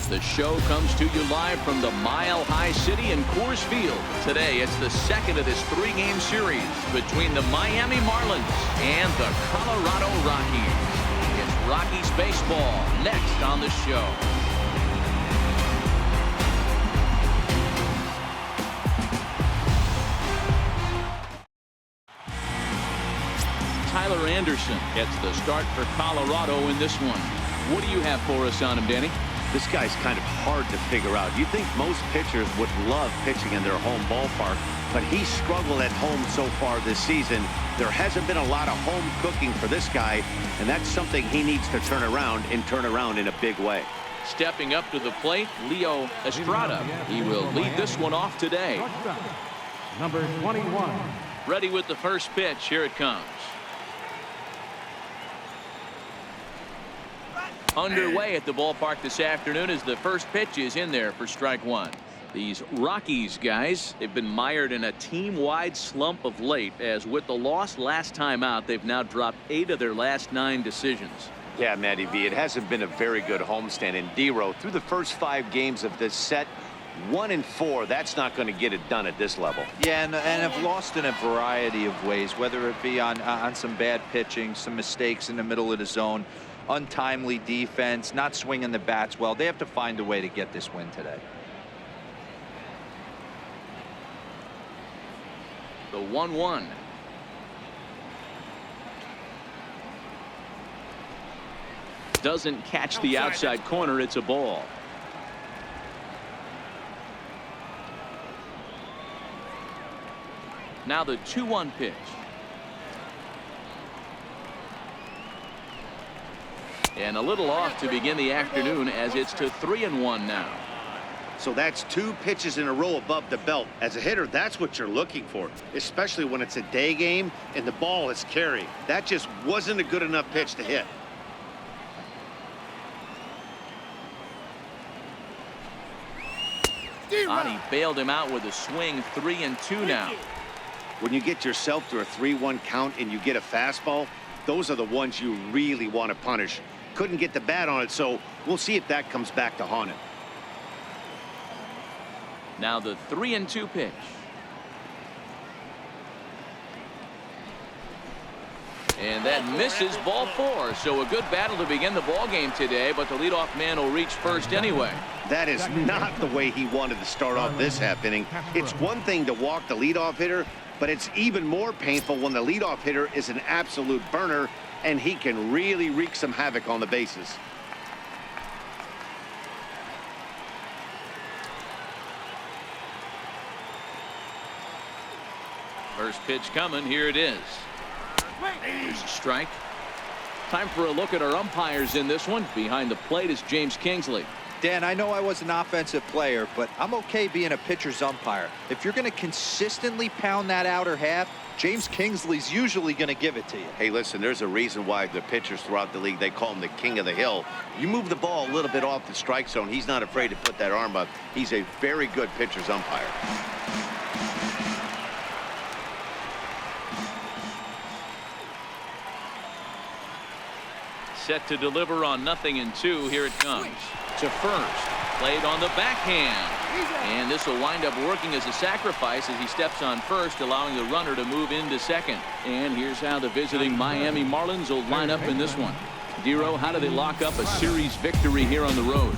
The show comes to you live from the Mile High City in Coors Field. Today, it's the second of this three-game series between the Miami Marlins and the Colorado Rockies. It's Rockies baseball next on the show. Tyler Anderson gets the start for Colorado in this one. What do you have for us on him, Danny? This guy's kind of hard to figure out. You think most pitchers would love pitching in their home ballpark, but he struggled at home so far this season. There hasn't been a lot of home cooking for this guy, and that's something he needs to turn around in a big way. Stepping up to the plate, Leo Estrada. He will lead this one off today. Number 21. Ready with the first pitch. Here it comes. Underway at the ballpark this afternoon as the first pitch is in there for strike one. These Rockies guys, they've been mired in a team-wide slump of late, as with the loss last time out, they've now dropped 8 of their last 9 decisions. Yeah, Matty V, it hasn't been a very good homestand. And D-Row, through the first 5 games of this set, 1-4, that's not going to get it done at this level. Yeah, and have lost in a variety of ways, whether it be on some bad pitching, some mistakes in the middle of the zone, untimely defense, not swinging the bats well. They have to find a way to get this win today. The 1-1. Doesn't catch the outside corner. It's a ball. Now the 2-1 pitch. And a little off to begin the afternoon, as it's to 3-1 now. So that's 2 pitches in a row above the belt. As a hitter, that's what you're looking for, especially when it's a day game and the ball is carrying. That just wasn't a good enough pitch to hit. He bailed him out with a swing. 3-2 now. When you get yourself to a 3-1 count and you get a fastball, those are the ones you really want to punish. Couldn't get the bat on it, so we'll see if that comes back to haunt him. Now the 3-2 pitch. And that misses, ball 4. So a good battle to begin the ball game today, but the leadoff man will reach first anyway. That is not the way he wanted to start off this half inning. It's one thing to walk the leadoff hitter, but it's even more painful when the leadoff hitter is an absolute burner, and he can really wreak some havoc on the bases. First pitch coming. Here it is. Here's a strike. Time for a look at our umpires in this one. Behind the plate is James Kingsley. Dan, I know I was an offensive player, but I'm okay being a pitcher's umpire. If you're going to consistently pound that outer half, James Kingsley's usually going to give it to you. Hey, listen, there's a reason why the pitchers throughout the league, they call him the king of the hill. You move the ball a little bit off the strike zone, he's not afraid to put that arm up. He's a very good pitcher's umpire. Set to deliver on 0-2. Here it comes. To first. Played on the backhand. And this will wind up working as a sacrifice as he steps on first, allowing the runner to move into second. And here's how the visiting Miami Marlins will line up in this one. Dero, how do they lock up a series victory here on the road?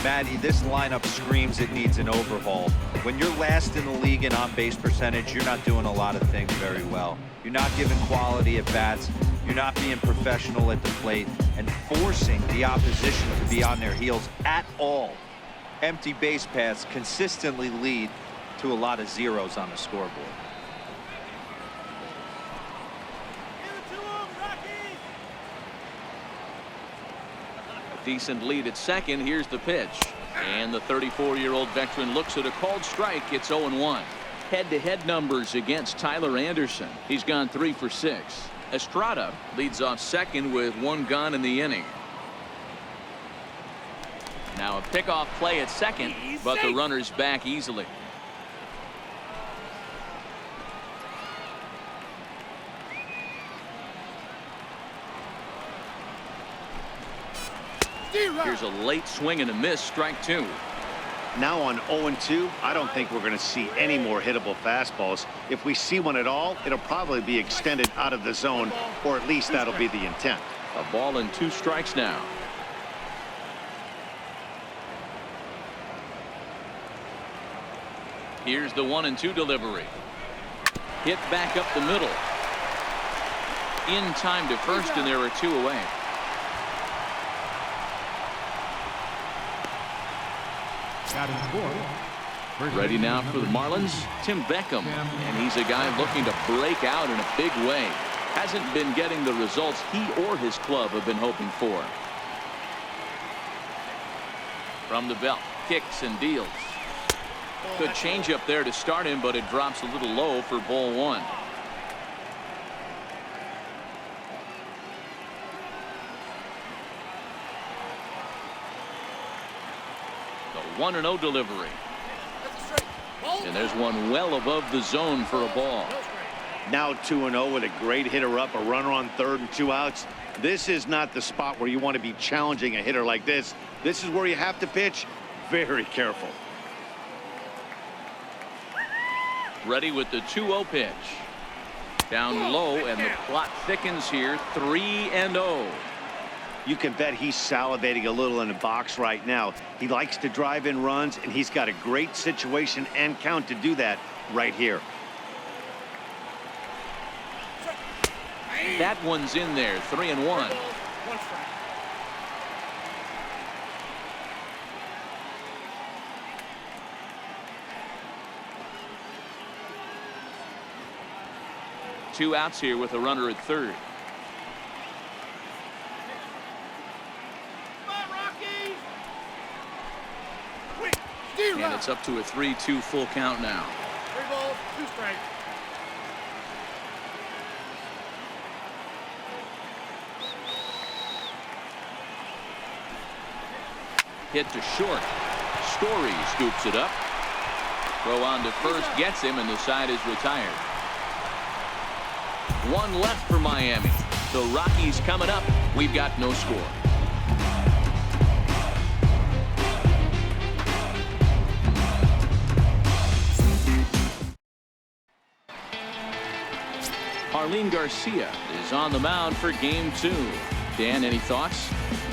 Matty, this lineup screams it needs an overhaul. When you're last in the league in on-base percentage, you're not doing a lot of things very well. You're not giving quality at bats. You're not being professional at the plate and forcing the opposition to be on their heels at all. Empty base paths consistently lead to a lot of zeros on the scoreboard. A decent lead at second. Here's the pitch. And the 34-year-old veteran looks at a called strike. It's 0-1. Head-to-head numbers against Tyler Anderson. He's gone 3 for 6. Estrada leads off second with 1 gone in the inning. Now a pickoff play at second, but the runner's back easily. Here's a late swing and a miss, strike two. Now on 0-2, I don't think we're going to see any more hittable fastballs. If we see one at all, it'll probably be extended out of the zone, or at least that'll be the intent. A ball and 2 strikes now. Here's the 1-2 delivery. Hit back up the middle. In time to first, and there are 2 away. Ready now for the Marlins, Tim Beckham, and he's a guy looking to break out in a big way. Hasn't been getting the results he or his club have been hoping for. From the belt, kicks and deals. Good changeup there to start him, but it drops a little low for ball 1. The 1-0 delivery. And there's one well above the zone for a ball. Now 2-0 with a great hitter up, a runner on third and 2 outs. This is not the spot where you want to be challenging a hitter like this. This is where you have to pitch very careful. Ready with the 2-0 pitch. Down low, and the plot thickens here. 3-0. You can bet he's salivating a little in the box right now. He likes to drive in runs, and he's got a great situation and count to do that right here. That one's in there. 3-1. Two outs here with a runner at third. And it's up to a 3-2 full count now. 3 balls, 2 strikes. Hit to short. Story scoops it up. Throw on to first, gets him, and the side is retired. 1 left for Miami. The Rockies coming up. We've got no score. Arlene Garcia is on the mound for game 2. Dan, any thoughts?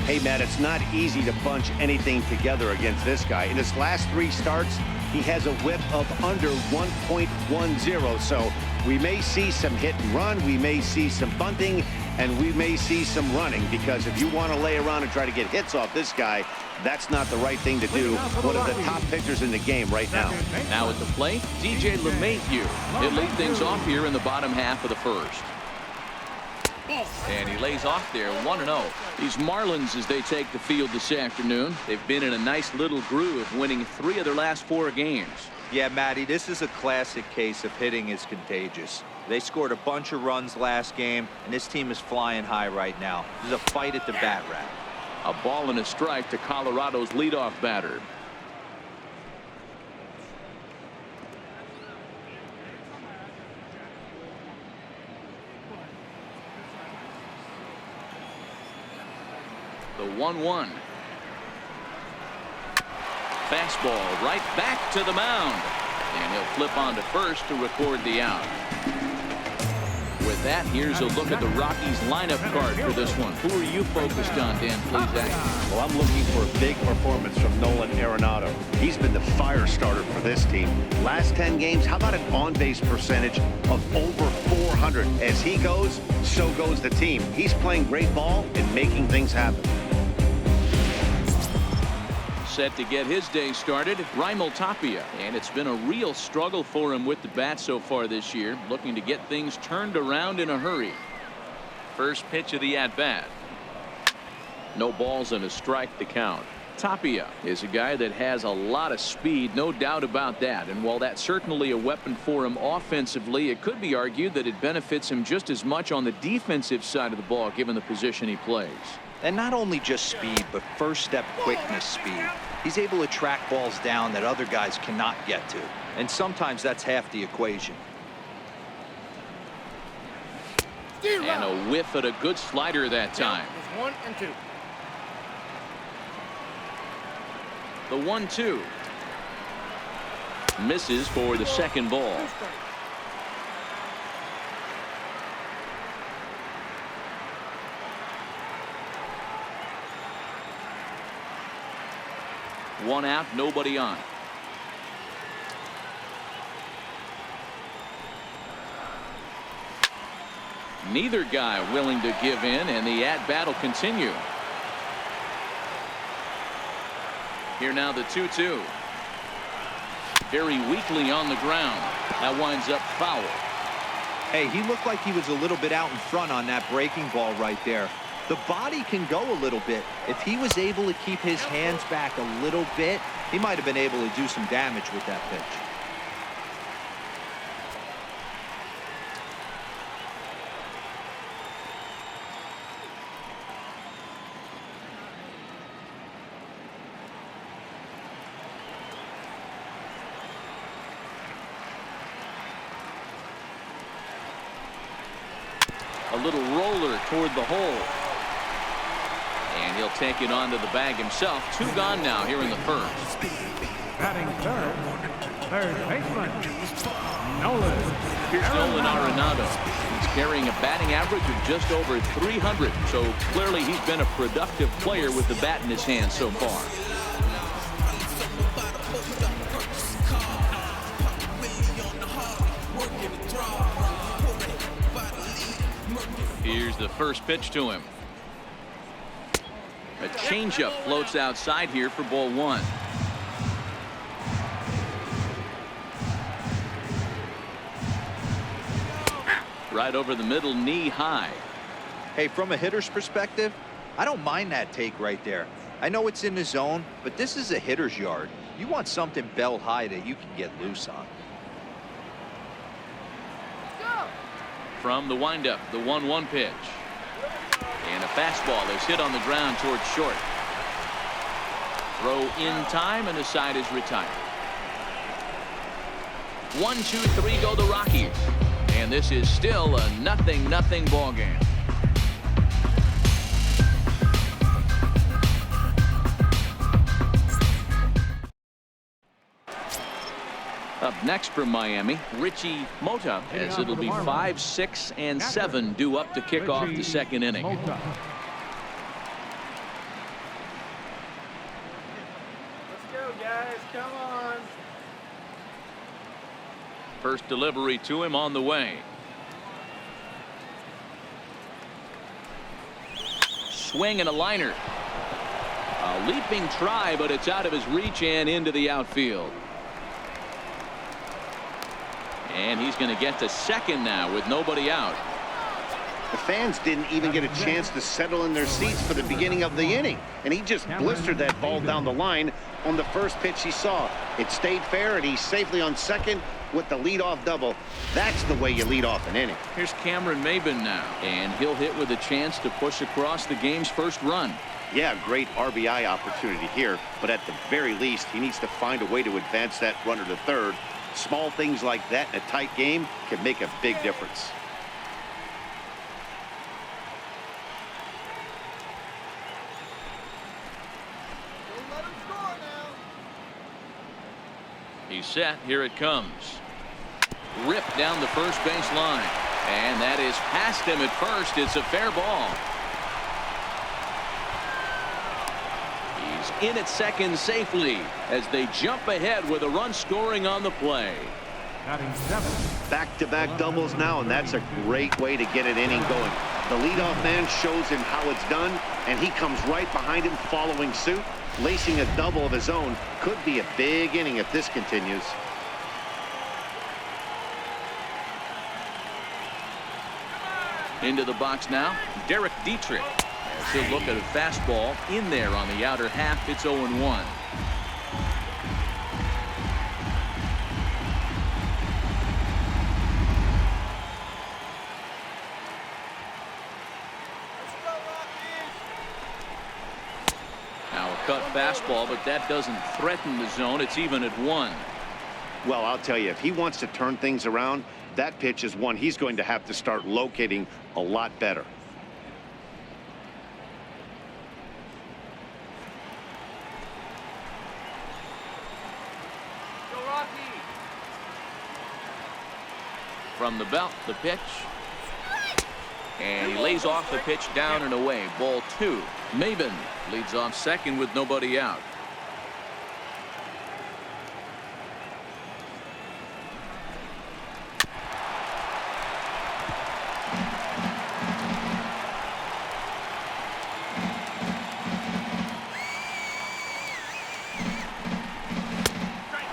Hey, Matt, it's not easy to bunch anything together against this guy. In his last 3 starts, he has a whip of under 1.10. So we may see some hit and run, we may see some bunting, and we may see some running, because if you want to lay around and try to get hits off this guy, that's not the right thing to do. One of the top pitchers in the game right now. Now at the plate, DJ LeMahieu. He'll lead things off here in the bottom half of the first. And he lays off there, 1-0. These Marlins, as they take the field this afternoon, they've been in a nice little groove, winning 3 of their last 4 games. Yeah, Matty, this is a classic case of hitting is contagious. They scored a bunch of runs last game, and this team is flying high right now. There's a fight at the bat rack. A ball and a strike to Colorado's leadoff batter. The 1-1. Fastball right back to the mound. And he'll flip on to first to record the out. With that, here's a look at the Rockies lineup card for this one. Who are you focused on, Dan Plesac? Well, I'm looking for a big performance from Nolan Arenado. He's been the fire starter for this team. Last 10 games, how about an on-base percentage of over 400? As he goes, so goes the team. He's playing great ball and making things happen. Set to get his day started, Raimel Tapia, and it's been a real struggle for him with the bat so far this year, looking to get things turned around in a hurry. First pitch of the at-bat. No balls and a strike to count. Tapia is a guy that has a lot of speed, no doubt about that, and while that's certainly a weapon for him offensively, it could be argued that it benefits him just as much on the defensive side of the ball given the position he plays. And not only just speed, but first step quickness speed. He's able to track balls down that other guys cannot get to. And sometimes that's half the equation. And a whiff at a good slider that time. 1 and 2. The 1-2. Misses for the second ball. One out, nobody on. Neither guy willing to give in, and the at-bat will continue. Here now the 2-2. Very weakly on the ground. That winds up foul. Hey, he looked like he was a little bit out in front on that breaking ball right there. The body can go a little bit. If he was able to keep his hands back a little bit, he might have been able to do some damage with that pitch. A little roller toward the hole. And he'll take it onto the bag himself. 2 gone now here in the first. Batting third baseman, Nolan. Here's Nolan Arenado. He's carrying a batting average of just over 300. So clearly he's been a productive player with the bat in his hand so far. Here's the first pitch to him. A changeup floats outside here for ball 1. Right over the middle, knee high. Hey, from a hitter's perspective, I don't mind that take right there. I know it's in the zone, but this is a hitter's yard. You want something bell high that you can get loose on. From the windup, the 1-1 pitch. And a fastball is hit on the ground towards short. Throw in time, and the side is retired. 1-2-3 go the Rockies. And this is still a 0-0 ball game. Up next from Miami, Richie Mota, as it'll be 5, 6, and 7 due up to kick off the second inning. Let's go, guys. Come on. First delivery to him on the way. Swing and a liner. A leaping try, but it's out of his reach and into the outfield. And he's going to get to second now with nobody out. The fans didn't even get a chance to settle in their seats for the beginning of the inning, and he just blistered that ball down the line on the first pitch he saw. It stayed fair, and he's safely on second with the leadoff double. That's the way you lead off an inning. Here's Cameron Maybin now, and he'll hit with a chance to push across the game's first run. Yeah, great RBI opportunity here, but at the very least, he needs to find a way to advance that runner to third. Small things like that in a tight game can make a big difference. He's set. Here it comes. Ripped down the first base line. And that is past him at first. It's a fair ball. He's in at second safely as they jump ahead with a run scoring on the play. Batting 7. Back-to-back doubles now, and that's a great way to get an inning going. The leadoff man shows him how it's done, and he comes right behind him following suit. Lacing a double of his own could be a big inning if this continues. Into the box now, Derek Dietrich. As he'll look at a fastball in there on the outer half. It's 0-1. Cut fastball, but that doesn't threaten the zone. It's even at 1. Well, I'll tell you, if he wants to turn things around, that pitch is one he's going to have to start locating a lot better. From the belt, the pitch. And he lays off the pitch down and away. Ball 2. Maben leads off second with nobody out.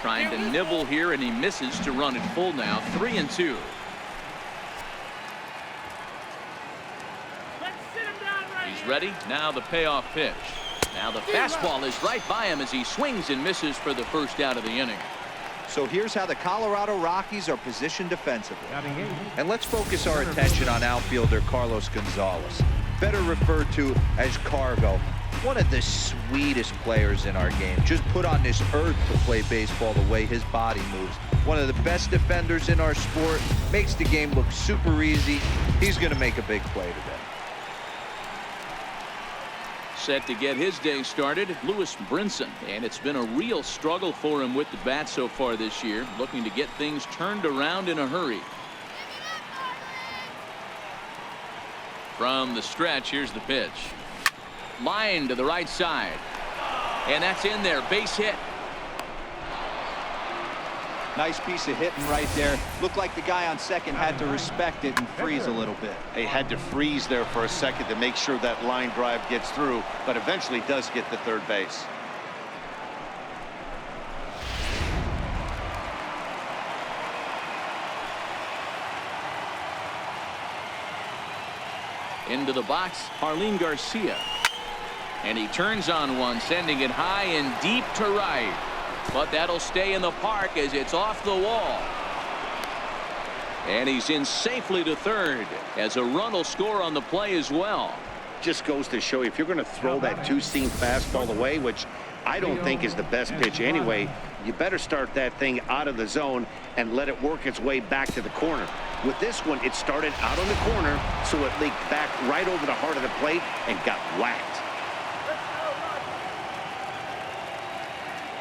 Trying to nibble here, and he misses to run it full now. 3-2. He's ready. Now the payoff pitch. Now the fastball is right by him as he swings and misses for the first out of the inning. So here's how the Colorado Rockies are positioned defensively. Batting 8. And let's focus our attention on outfielder Carlos Gonzalez, better referred to as Cargo. One of the sweetest players in our game. Just put on this earth to play baseball the way his body moves. One of the best defenders in our sport. Makes the game look super easy. He's going to make a big play today. Set to get his day started, Lewis Brinson, and it's been a real struggle for him with the bat so far this year, looking to get things turned around in a hurry. From the stretch, here's the pitch. Line to the right side, and that's in there. Base hit. Nice piece of hitting right there. Looked like the guy on second had to respect it and freeze a little bit. He had to freeze there for a second to make sure that line drive gets through, but eventually does get to third base. Into the box, Jarlin Garcia. And he turns on one, sending it high and deep to right. But that'll stay in the park as it's off the wall. And he's in safely to third as a run will score on the play as well. Just goes to show you, if you're going to throw that two-seam fastball away, which I don't think is the best pitch anyway, you better start that thing out of the zone and let it work its way back to the corner. With this one, it started out on the corner, so it leaked back right over the heart of the plate and got whacked.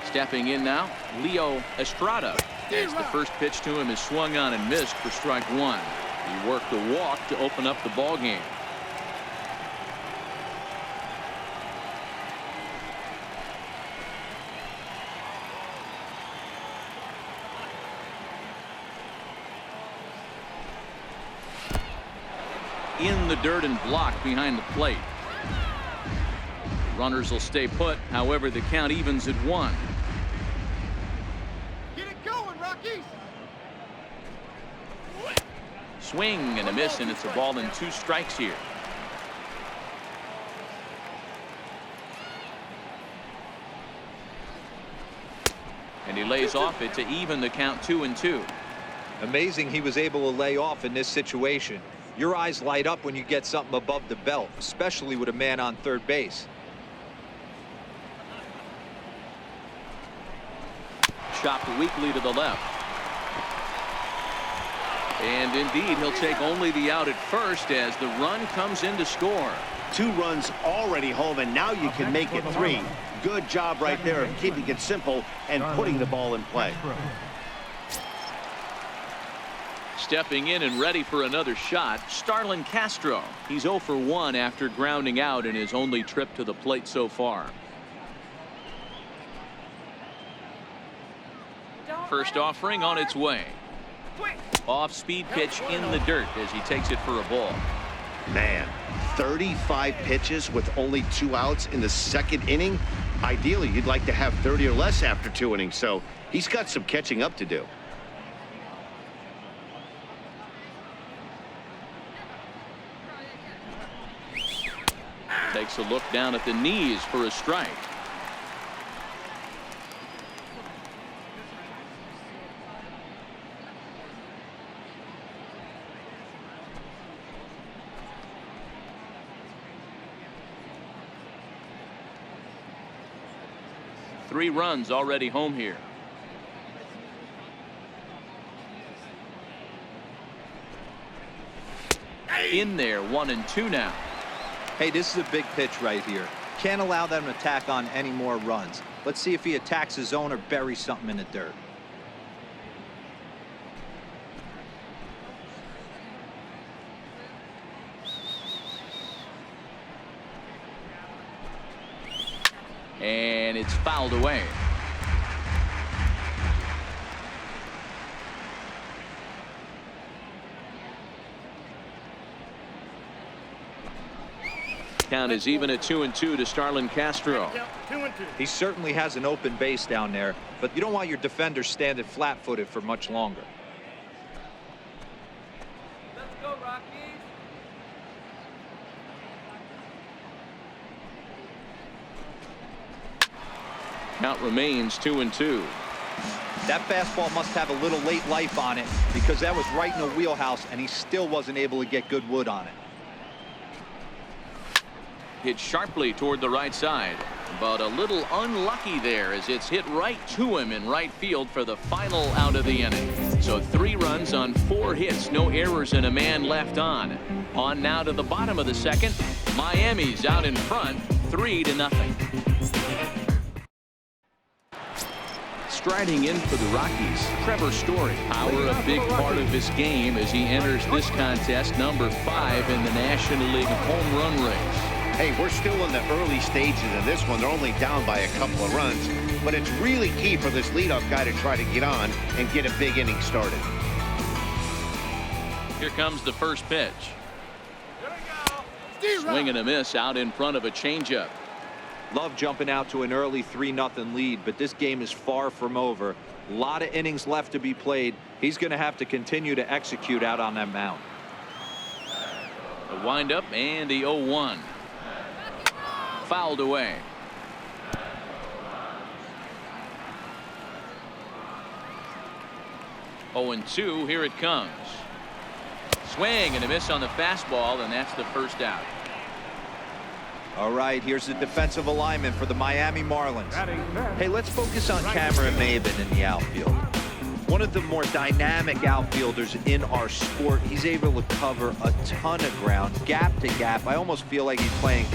Stepping in now, Leo Estrada. As the first pitch to him is swung on and missed for strike 1. He worked the walk to open up the ball game. In the dirt and blocked behind the plate. Runners will stay put. However, the count evens at 1. Swing and a miss, and it's a ball and 2 strikes here. And he lays off it to even the count 2-2. Amazing he was able to lay off in this situation. Your eyes light up when you get something above the belt, especially with a man on third base. Chopped weakly to the left. And indeed, he'll take only the out at first as the run comes in to score. 2 runs already home, and now you can make it 3. Good job right there of keeping it simple and putting the ball in play. Stepping in and ready for another shot, Starlin Castro. He's 0 for 1 after grounding out in his only trip to the plate so far. First offering on its way. Off-speed pitch in the dirt as he takes it for a ball. Man, 35 pitches with only 2 outs in the second inning. Ideally, you'd like to have 30 or less after 2 innings, so he's got some catching up to do. Takes a look down at the knees for a strike. Three runs already home here. In there, 1-2 now. Hey, this is a big pitch right here. Can't allow them to tack on any more runs. Let's see if he attacks his zone or buries something in the dirt. And it's fouled away. Count is even at 2-2 to Starlin Castro. He certainly has an open base down there, but you don't want your defender standing flat-footed for much longer. Let's go, Rockies. Count remains 2-2. That fastball must have a little late life on it because that was right in the wheelhouse and he still wasn't able to get good wood on it. Hit sharply toward the right side, but a little unlucky there as it's hit right to him in right field for the final out of the inning. So 3 runs on 4 hits, no errors, and a man left on. On now to the bottom of the second. Miami's out in front, 3-0. Striding in for the Rockies, Trevor Story. Power a big part of his game as he enters this contest, number 5 in the National League home run race. Hey, we're still in the early stages of this one. They're only down by a couple of runs, but it's really key for this leadoff guy to try to get on and get a big inning started. Here comes the first pitch. Here we go. Swing and a miss out in front of a changeup. Love jumping out to an early 3-0 lead, but this game is far from over. A lot of innings left to be played. He's going to have to continue to execute out on that mound. The windup and the 0-1. Fouled away. Oh, 2. Here it comes. Swing and a miss on the fastball, and that's the first out. All right, here's the defensive alignment for the Miami Marlins. Batting fifth. Hey, let's focus on Cameron Maybin in the outfield. One of the more dynamic outfielders in our sport. He's able to cover a ton of ground, gap to gap. I almost feel like he's playing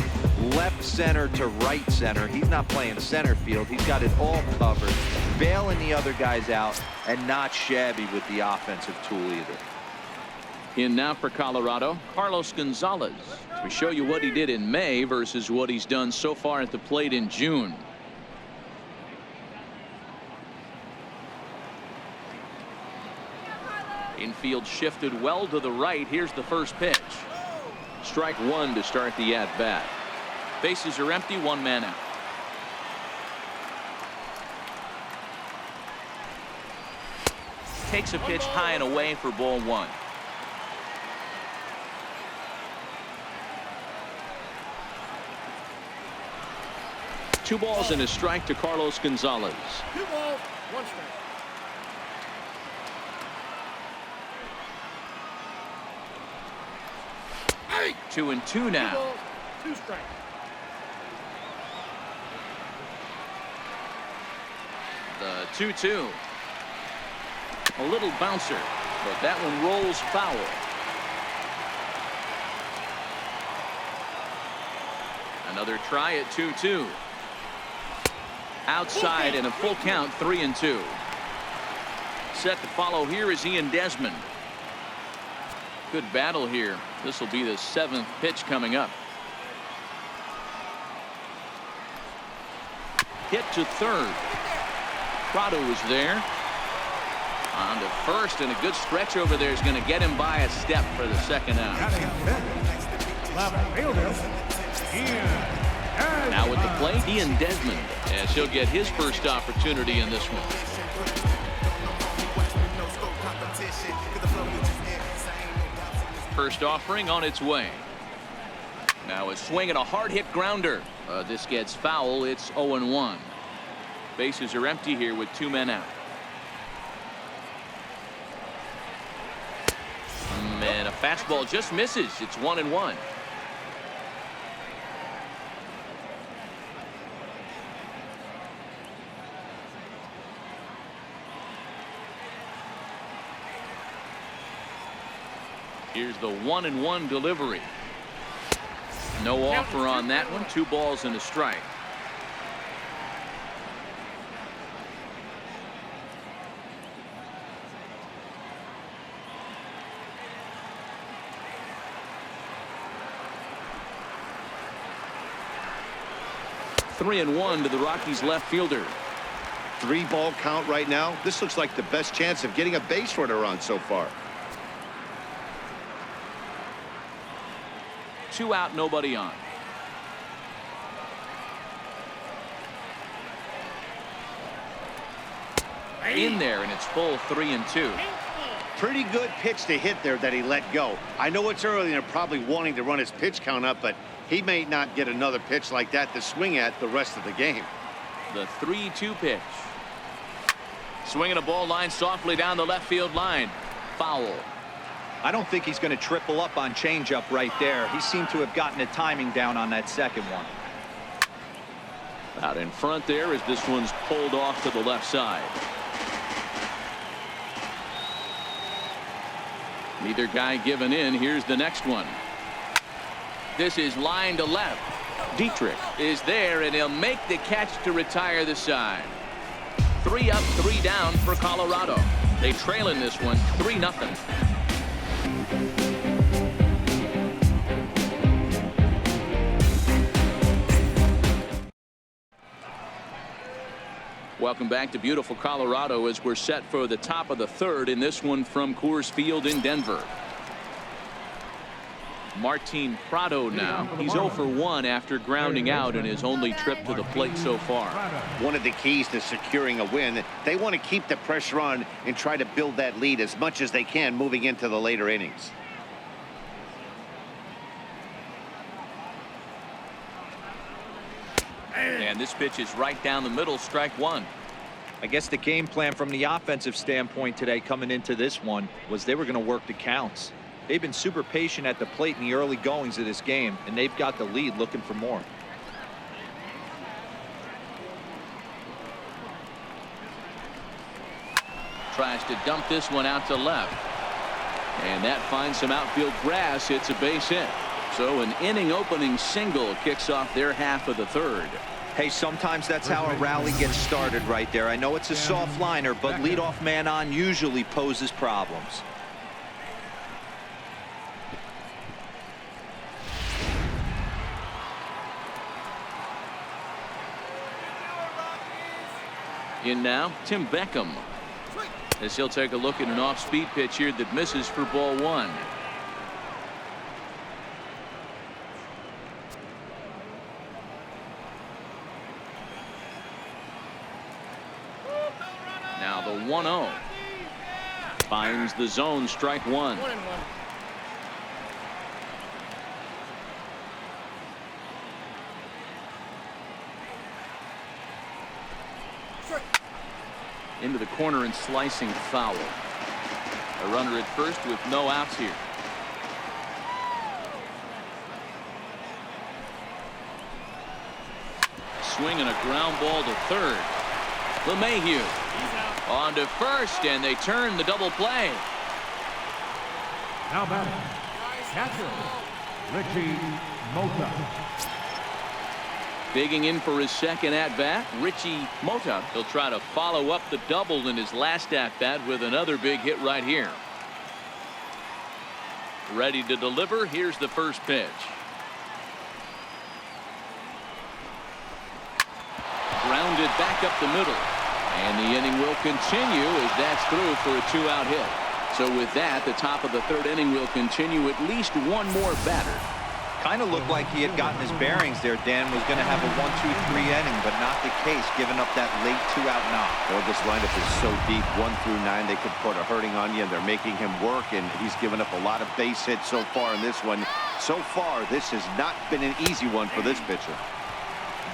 left center to right center. He's not playing center field. He's got it all covered, bailing the other guys out, and not shabby with the offensive tool either. In now for Colorado, Carlos Gonzalez. We show you what he did in May versus what he's done so far at the plate in June. Infield shifted well to the right. Here's the first pitch. Strike 1 to start the at-bat. Bases are empty, 1 man out. Takes a pitch high and away for ball 1. Two balls and a strike to Carlos Gonzalez. 2 balls, 1 strike. Hey! 2-2 2 now. balls, 2 strikes. The 2-2. A little bouncer, but that one rolls foul. Another try at 2-2. Outside and a full count, 3-2. Set to follow here is Ian Desmond. Good battle here. This will be the 7th pitch coming up. Hit to third. Prado is there. On to first, and a good stretch over there is going to get him by a step for the second out. Batting fifth. Left fielder. Ian Now with the plate, Ian Desmond, as he'll get his first opportunity in this one. First offering on its way. Now a swing and a hard hit grounder. This gets foul. It's 0-1. Bases are empty here with 2 men out. And a fastball just misses. It's 1-1. Here's the 1-1 delivery. No offer on that one. 2 balls and a strike. 3-1 to the Rockies left fielder. 3-ball count right now. This looks like the best chance of getting a base runner on so far. 2 out, nobody on. In there, and it's full 3-2. Pretty good pitch to hit there that he let go. I know it's early and they're probably wanting to run his pitch count up, but he may not get another pitch like that to swing at the rest of the game. The 3-2 pitch. Swinging a ball line softly down the left field line. Foul. I don't think he's going to triple up on changeup right there. He seemed to have gotten the timing down on that second one. Out in front there as this one's pulled off to the left side. Neither guy giving in. Here's the next one. This is line to left. Dietrich is there, and he'll make the catch to retire the side. 3 up, 3 down for Colorado. They trail in this one 3-0. Welcome back to beautiful Colorado as we're set for the top of the third in this one from Coors Field in Denver. Martin Prado now. He's 0 for 1 after grounding out in his only trip to the plate so far. One of the keys to securing a win, they want to keep the pressure on and try to build that lead as much as they can moving into the later innings. And this pitch is right down the middle, strike 1. I guess the game plan from the offensive standpoint today coming into this one was they were going to work the counts. They've been super patient at the plate in the early goings of this game, and they've got the lead looking for more. Tries to dump this one out to left. And that finds some outfield grass. It's a base hit. So an inning opening single kicks off their half of the third. Hey, sometimes that's how a rally gets started right there. I know it's a soft liner, but leadoff man on usually poses problems. In now, Tim Beckham. As he'll take a look at an off-speed pitch here that misses for ball 1. Now the 1-0. Finds the zone, strike 1. 1-1. Into the corner and slicing foul. A runner at first with no outs here. Swinging a ground ball to third. LeMahieu on to first, and they turn the double play. Now batting, catcher, Richie Mota. Digging in for his second at-bat, Richie Mota. He'll try to follow up the double in his last at-bat with another big hit right here. Ready to deliver. Here's the first pitch. Grounded back up the middle. And the inning will continue as that's through for a 2-out hit. So with that, the top of the third inning will continue at least one more batter. Kind of looked like he had gotten his bearings there. Dan was going to have a 1-2-3 inning, but not the case, giving up that late 2-out knock. Well, this lineup is so deep, 1 through 9, they could put a hurting on you, and they're making him work, and he's given up a lot of base hits so far in this one. So far, this has not been an easy one for this pitcher.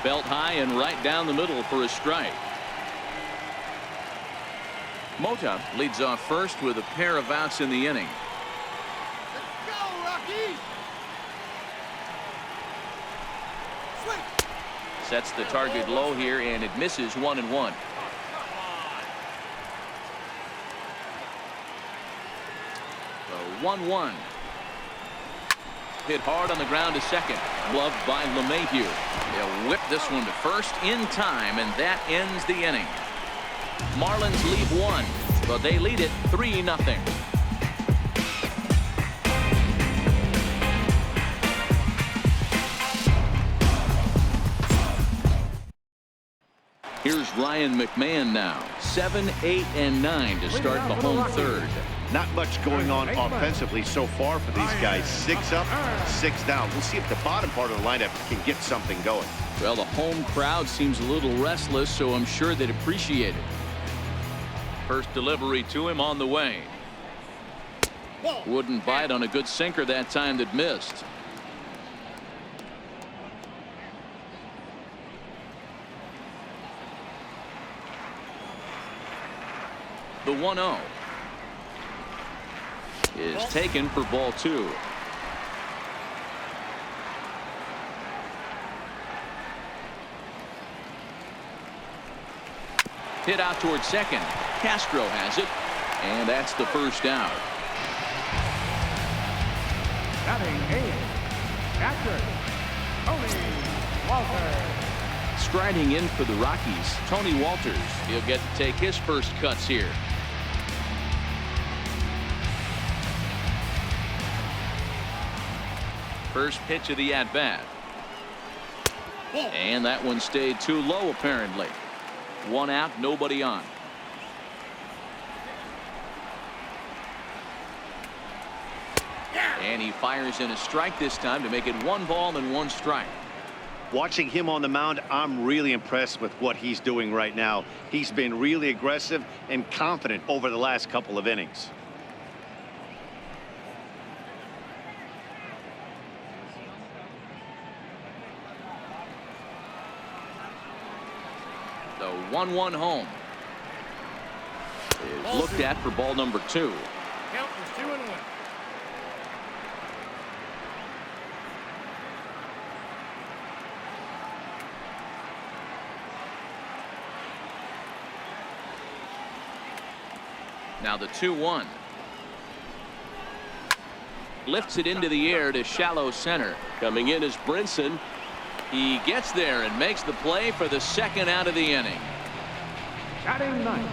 Belt high and right down the middle for a strike. Mota leads off first with a pair of outs in the inning. Let's go, Rocky! Swing! Sets the target low here, and it misses 1-1. The 1-1. Hit hard on the ground to second. Gloved by LeMahieu. They'll whip this one to first in time, and that ends the inning. Marlins leave 1, but they lead it 3-0. Here's Ryan McMahon now. 7, 8, and 9 to start the home third. Not much going on offensively so far for these guys. 6 up, 6 down. We'll see if the bottom part of the lineup can get something going. Well, the home crowd seems a little restless, so I'm sure they'd appreciate it. First delivery to him on the way. Wouldn't bite on a good sinker that time that missed. The 1-0 is taken for ball 2. Hit out towards second. Castro has it, and that's the first out. Batting 8, catcher, Tony Walter. Striding in for the Rockies, Tony Walters. He'll get to take his first cuts here. First pitch of the at-bat. And that one stayed too low, apparently. 1 out, nobody on. And he fires in a strike this time to make it 1 ball and 1 strike. Watching him on the mound, I'm really impressed with what he's doing right now. He's been really aggressive and confident over the last couple of innings. The 1-1 home is looked at for ball number 2. Count is 2-1. Now the 2-1. Lifts it into the air to shallow center. Coming in is Brinson. He gets there and makes the play for the second out of the inning. Batting 9.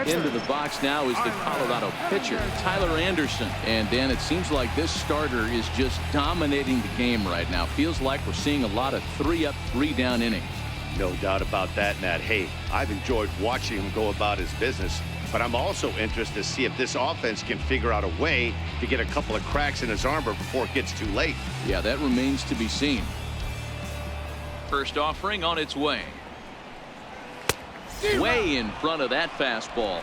Into the box now is the Colorado pitcher, Tyler Anderson. And Dan, it seems like this starter is just dominating the game right now. Feels like we're seeing a lot of 3-up, 3-down innings. No doubt about that, Matt. Hey, I've enjoyed watching him go about his business, but I'm also interested to see if this offense can figure out a way to get a couple of cracks in his armor before it gets too late. Yeah, that remains to be seen. First offering on its way. Way in front of that fastball.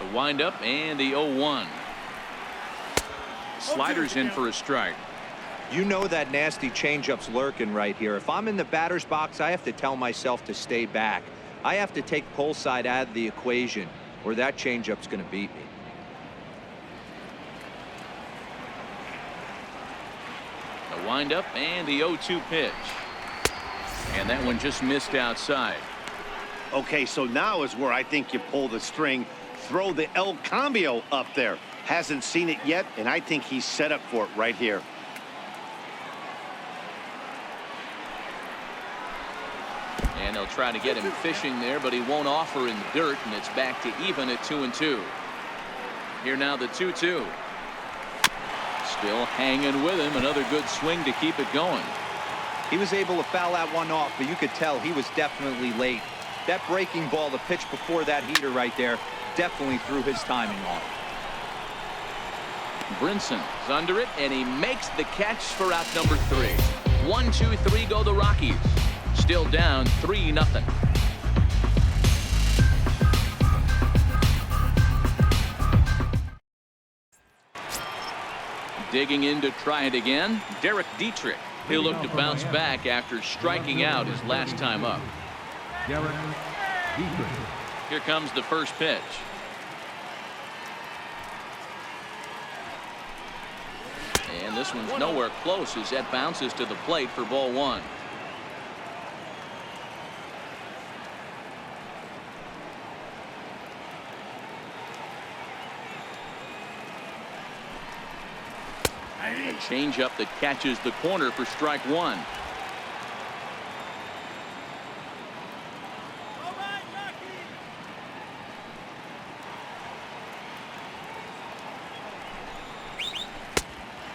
The windup and the 0-1. Sliders in for a strike. You know that nasty changeup's lurking right here. If I'm in the batter's box, I have to tell myself to stay back. I have to take pull side out of the equation, or that changeup's going to beat me. The windup and the 0-2 pitch. And that one just missed outside. Okay, so now is where I think you pull the string. Throw the El Cambio up there. Hasn't seen it yet, and I think he's set up for it right here. And they'll try to get him fishing there, but he won't offer in the dirt, and it's back to even at 2-2. Here now the 2-2. Still hanging with him. Another good swing to keep it going. He was able to foul that one off, but you could tell he was definitely late. That breaking ball, the pitch before that heater right there, definitely threw his timing off. Brinson is under it, and he makes the catch for out number 3. 1, 2, 3 go the Rockies. Still down 3-0. Digging in to try it again, Derek Dietrich. He'll look to bounce back after striking out his last time up. Derek Dietrich. Here comes the first pitch. And this one's nowhere close as that bounces to the plate for ball 1. A changeup that catches the corner for strike 1.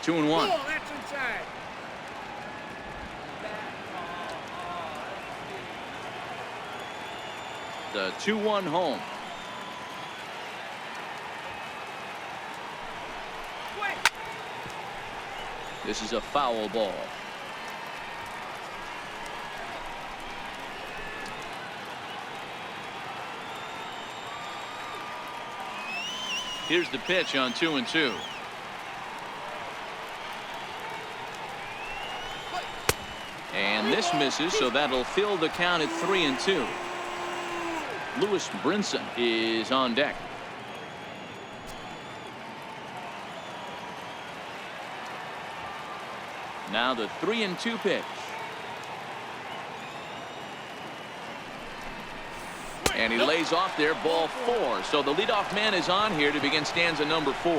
Two and 1. Oh, that's inside. The 2-1 home. This is a foul ball. Here's the pitch on 2-2. And this misses, so that'll fill the count at 3-2. Lewis Brinson is on deck. Now the 3-2 pitch. And he lays off there, ball 4. So the leadoff man is on here to begin stanza number 4.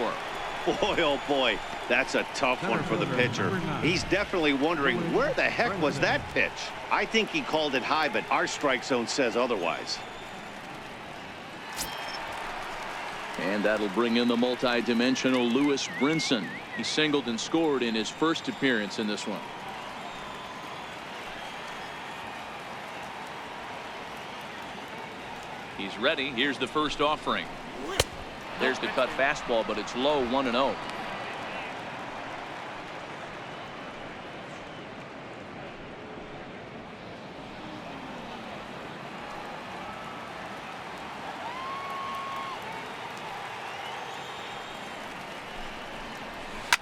Boy, oh boy, that's a tough one for the pitcher. He's definitely wondering, where the heck was that pitch? I think he called it high, but our strike zone says otherwise. And that'll bring in the multi-dimensional Lewis Brinson. He singled and scored in his first appearance in this one. He's ready. Here's the first offering. There's the cut fastball, but it's low, 1-0.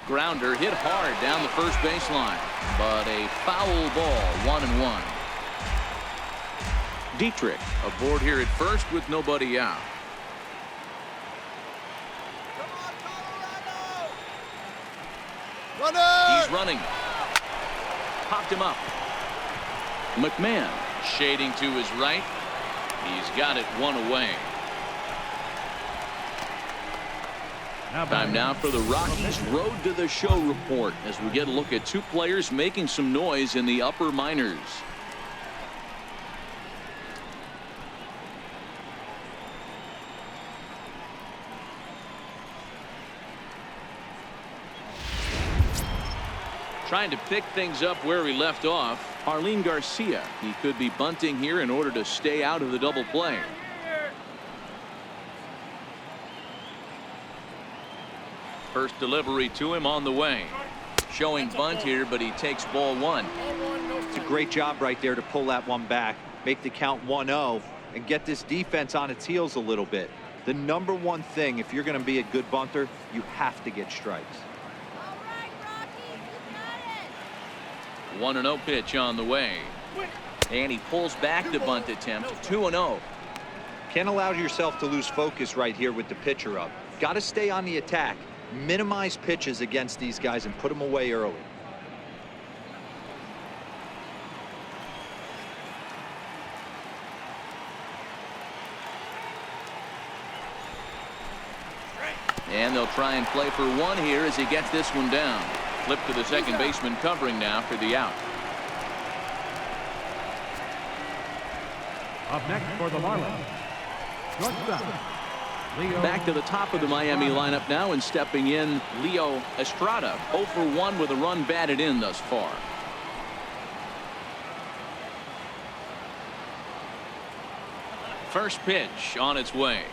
Grounder hit hard down the first baseline, but a foul ball, 1-1. Dietrich aboard here at first with nobody out. He's running. Popped him up. McMahon shading to his right. He's got it one away. Time now for the Rockies Road to the Show report as we get a look at two players making some noise in the upper minors. Trying to pick things up where we left off, Jarlin Garcia. He could be bunting here in order to stay out of the double play. First delivery to him on the way. Showing bunt here, but he takes ball 1. It's a great job right there to pull that one back, make the count 1-0, and get this defense on its heels a little bit. The number one thing, if you're going to be a good bunter, you have to get strikes. 1-0 pitch on the way. And he pulls back the bunt attempt. 2-0. Can't allow yourself to lose focus right here with the pitcher up. Got to stay on the attack. Minimize pitches against these guys and put them away early. And they'll try and play for one here as he gets this one down. Flip to the second baseman covering now for the out. Up next for the Marlins, shortstop, Leo. Back to the top of the Miami lineup now, and stepping in Leo Estrada. 0 for 1 with a run batted in thus far. First pitch on its way.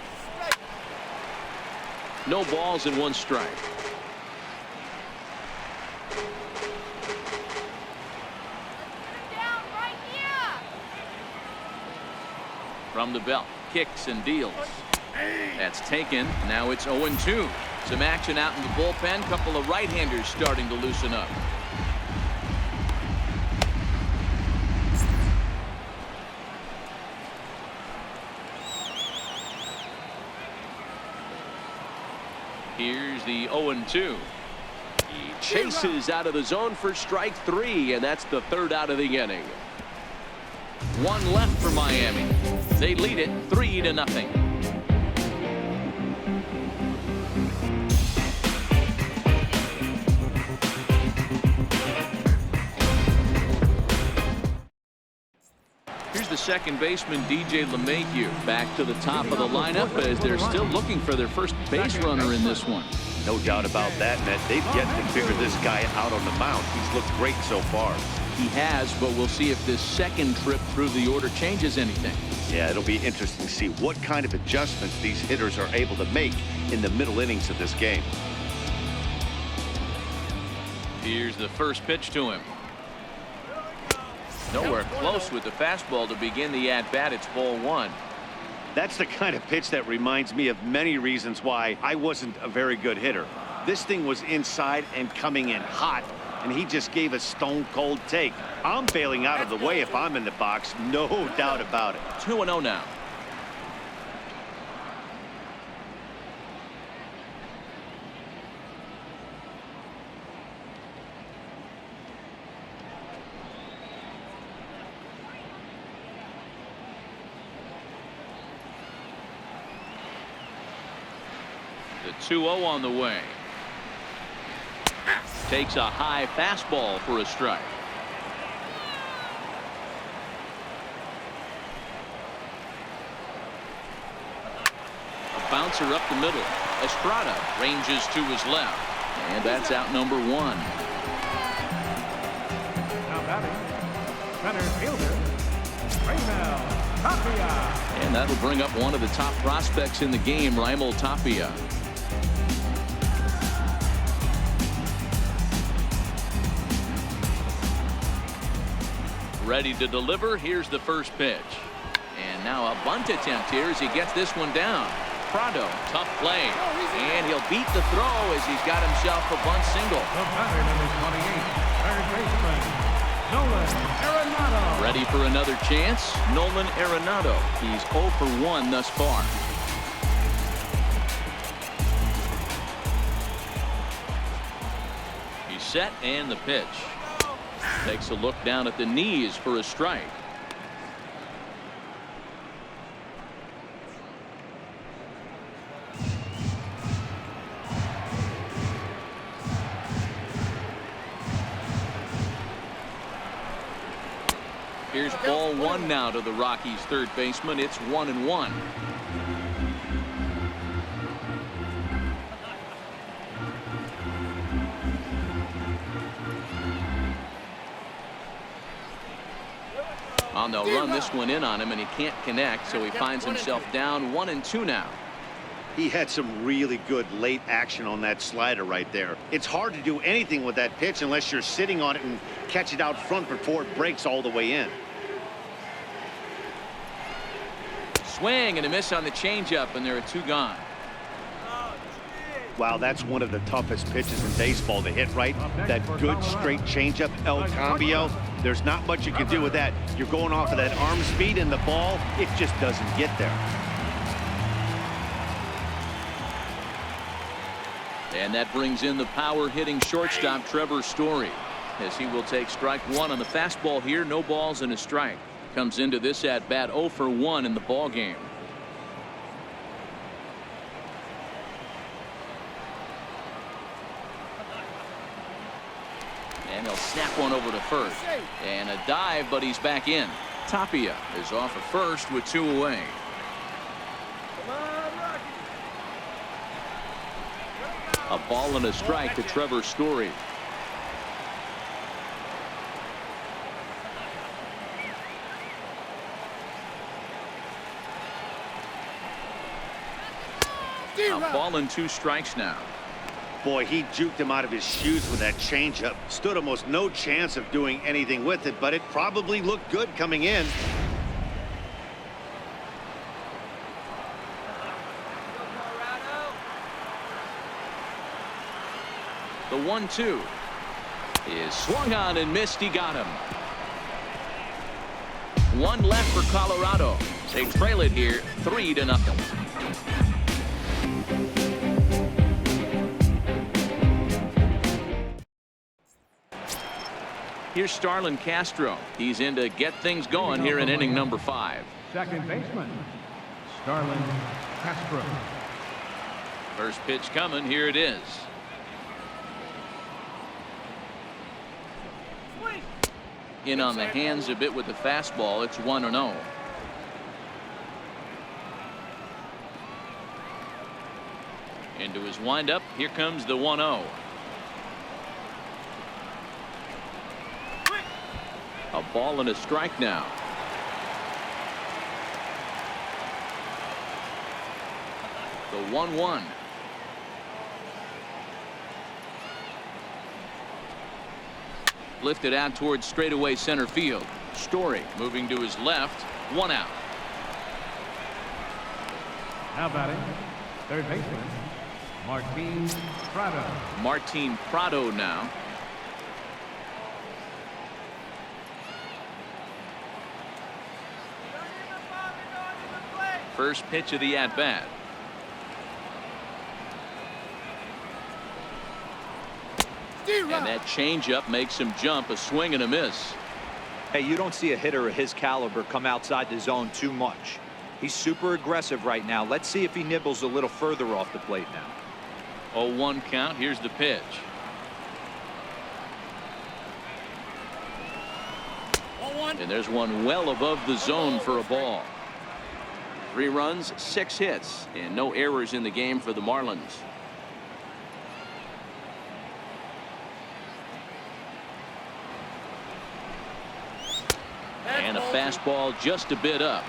No balls and 1 strike. From the belt, kicks and deals. That's taken. Now it's 0-2. Some action out in the bullpen. Couple of right-handers starting to loosen up. Here's the 0-2. He chases out of the zone for strike 3, and that's the 3rd out of the inning. 1 left for Miami. They lead it 3-0. Here's the second baseman, DJ LeMahieu, back to the top of the lineup as they're still looking for their first base runner in this one. No doubt about that, Matt. They've yet to figure this guy out on the mound. He's looked great so far. he has, but we'll see if this second trip through the order changes anything. Yeah, it'll be interesting to see what kind of adjustments these hitters are able to make in the middle innings of this game. Here's the first pitch to him. Nowhere close with the fastball to begin the at-bat. It's ball one. That's the kind of pitch that reminds me of many reasons why I wasn't a very good hitter. This thing was inside and coming in hot, and he just gave a stone-cold take. I'm bailing out of the way if I'm in the box, no doubt about it. 2-0 now. The 2-0 on the way. Takes a high fastball for a strike. A bouncer up the middle. Estrada ranges to his left. And that's out number one. Now batting, center fielder, Raimel Tapia. And that'll bring up one of the top prospects in the game, Raimel Tapia. Ready to deliver. Here's the first pitch. And now a bunt attempt here as he gets this one down. Prado, tough play. And he'll beat the throw as he's got himself a bunt single. The batter, number 28, third baseman, Nolan Arenado. Ready for another chance. Nolan Arenado. He's 0 for 1 thus far. He's set and the pitch. Takes a look down at the knees for a strike. Here's ball one now to the Rockies' third baseman. It's 1-1. They'll run this one in on him, and he can't connect, so he finds himself down 1-2 now. He had some really good late action on that slider right there. It's hard to do anything with that pitch unless you're sitting on it and catch it out front before it breaks all the way in. Swing and a miss on the changeup, and there are two gone. Wow, that's one of the toughest pitches in baseball to hit, right? That good straight changeup, El Cambio. There's not much you can do with that. You're going off of that arm speed, and the ball, it just doesn't get there. And that brings in the power-hitting shortstop Trevor Story, as he will take strike one on the fastball here. No balls and a strike. Comes into this at-bat 0 for 1 in the ball game. And they'll snap one over to first. And a dive, but he's back in. Tapia is off at first with 2 away. A ball and a strike to Trevor Story. A ball and 2 strikes now. Boy, he juked him out of his shoes with that changeup. Stood almost no chance of doing anything with it, but it probably looked good coming in. The 1-2 is swung on and missed. He got him. One left for Colorado. They trail it here 3-0. Here's Starlin Castro. He's in to get things going here in inning number 5. Second baseman, Starlin Castro. First pitch coming. Here it is. In on the hands a bit with the fastball. It's 1-0. Into his windup. Here comes the 1-0. ball and a strike now. The 1-1. Lifted out towards straightaway center field. Story moving to his left. 1 out. Now batting, third baseman, Martin Prado. Martin Prado now. First pitch of the at-bat. And that changeup makes him jump. A swing and a miss. Hey, you don't see a hitter of his caliber come outside the zone too much. He's super aggressive right now. Let's see if he nibbles a little further off the plate now. 0-1 count. Here's the pitch. And there's one well above the zone for a ball. 3 runs, 6 hits, and no errors in the game for the Marlins. And a fastball just a bit up.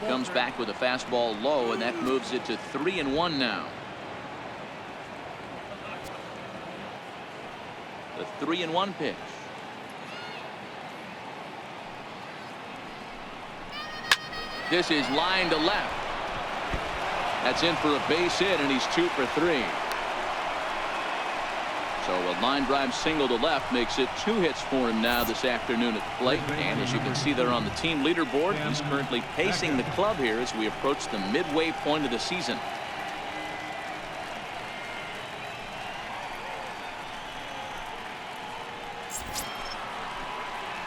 Comes back with a fastball low, and that moves it to 3-1 now. The 3-1 pitch. This is line to left. That's in for a base hit, and he's 2 for 3. So a line drive single to left makes it 2 hits for him now this afternoon at the plate. And as you can see there on the team leaderboard, he's currently pacing the club here as we approach the midway point of the season.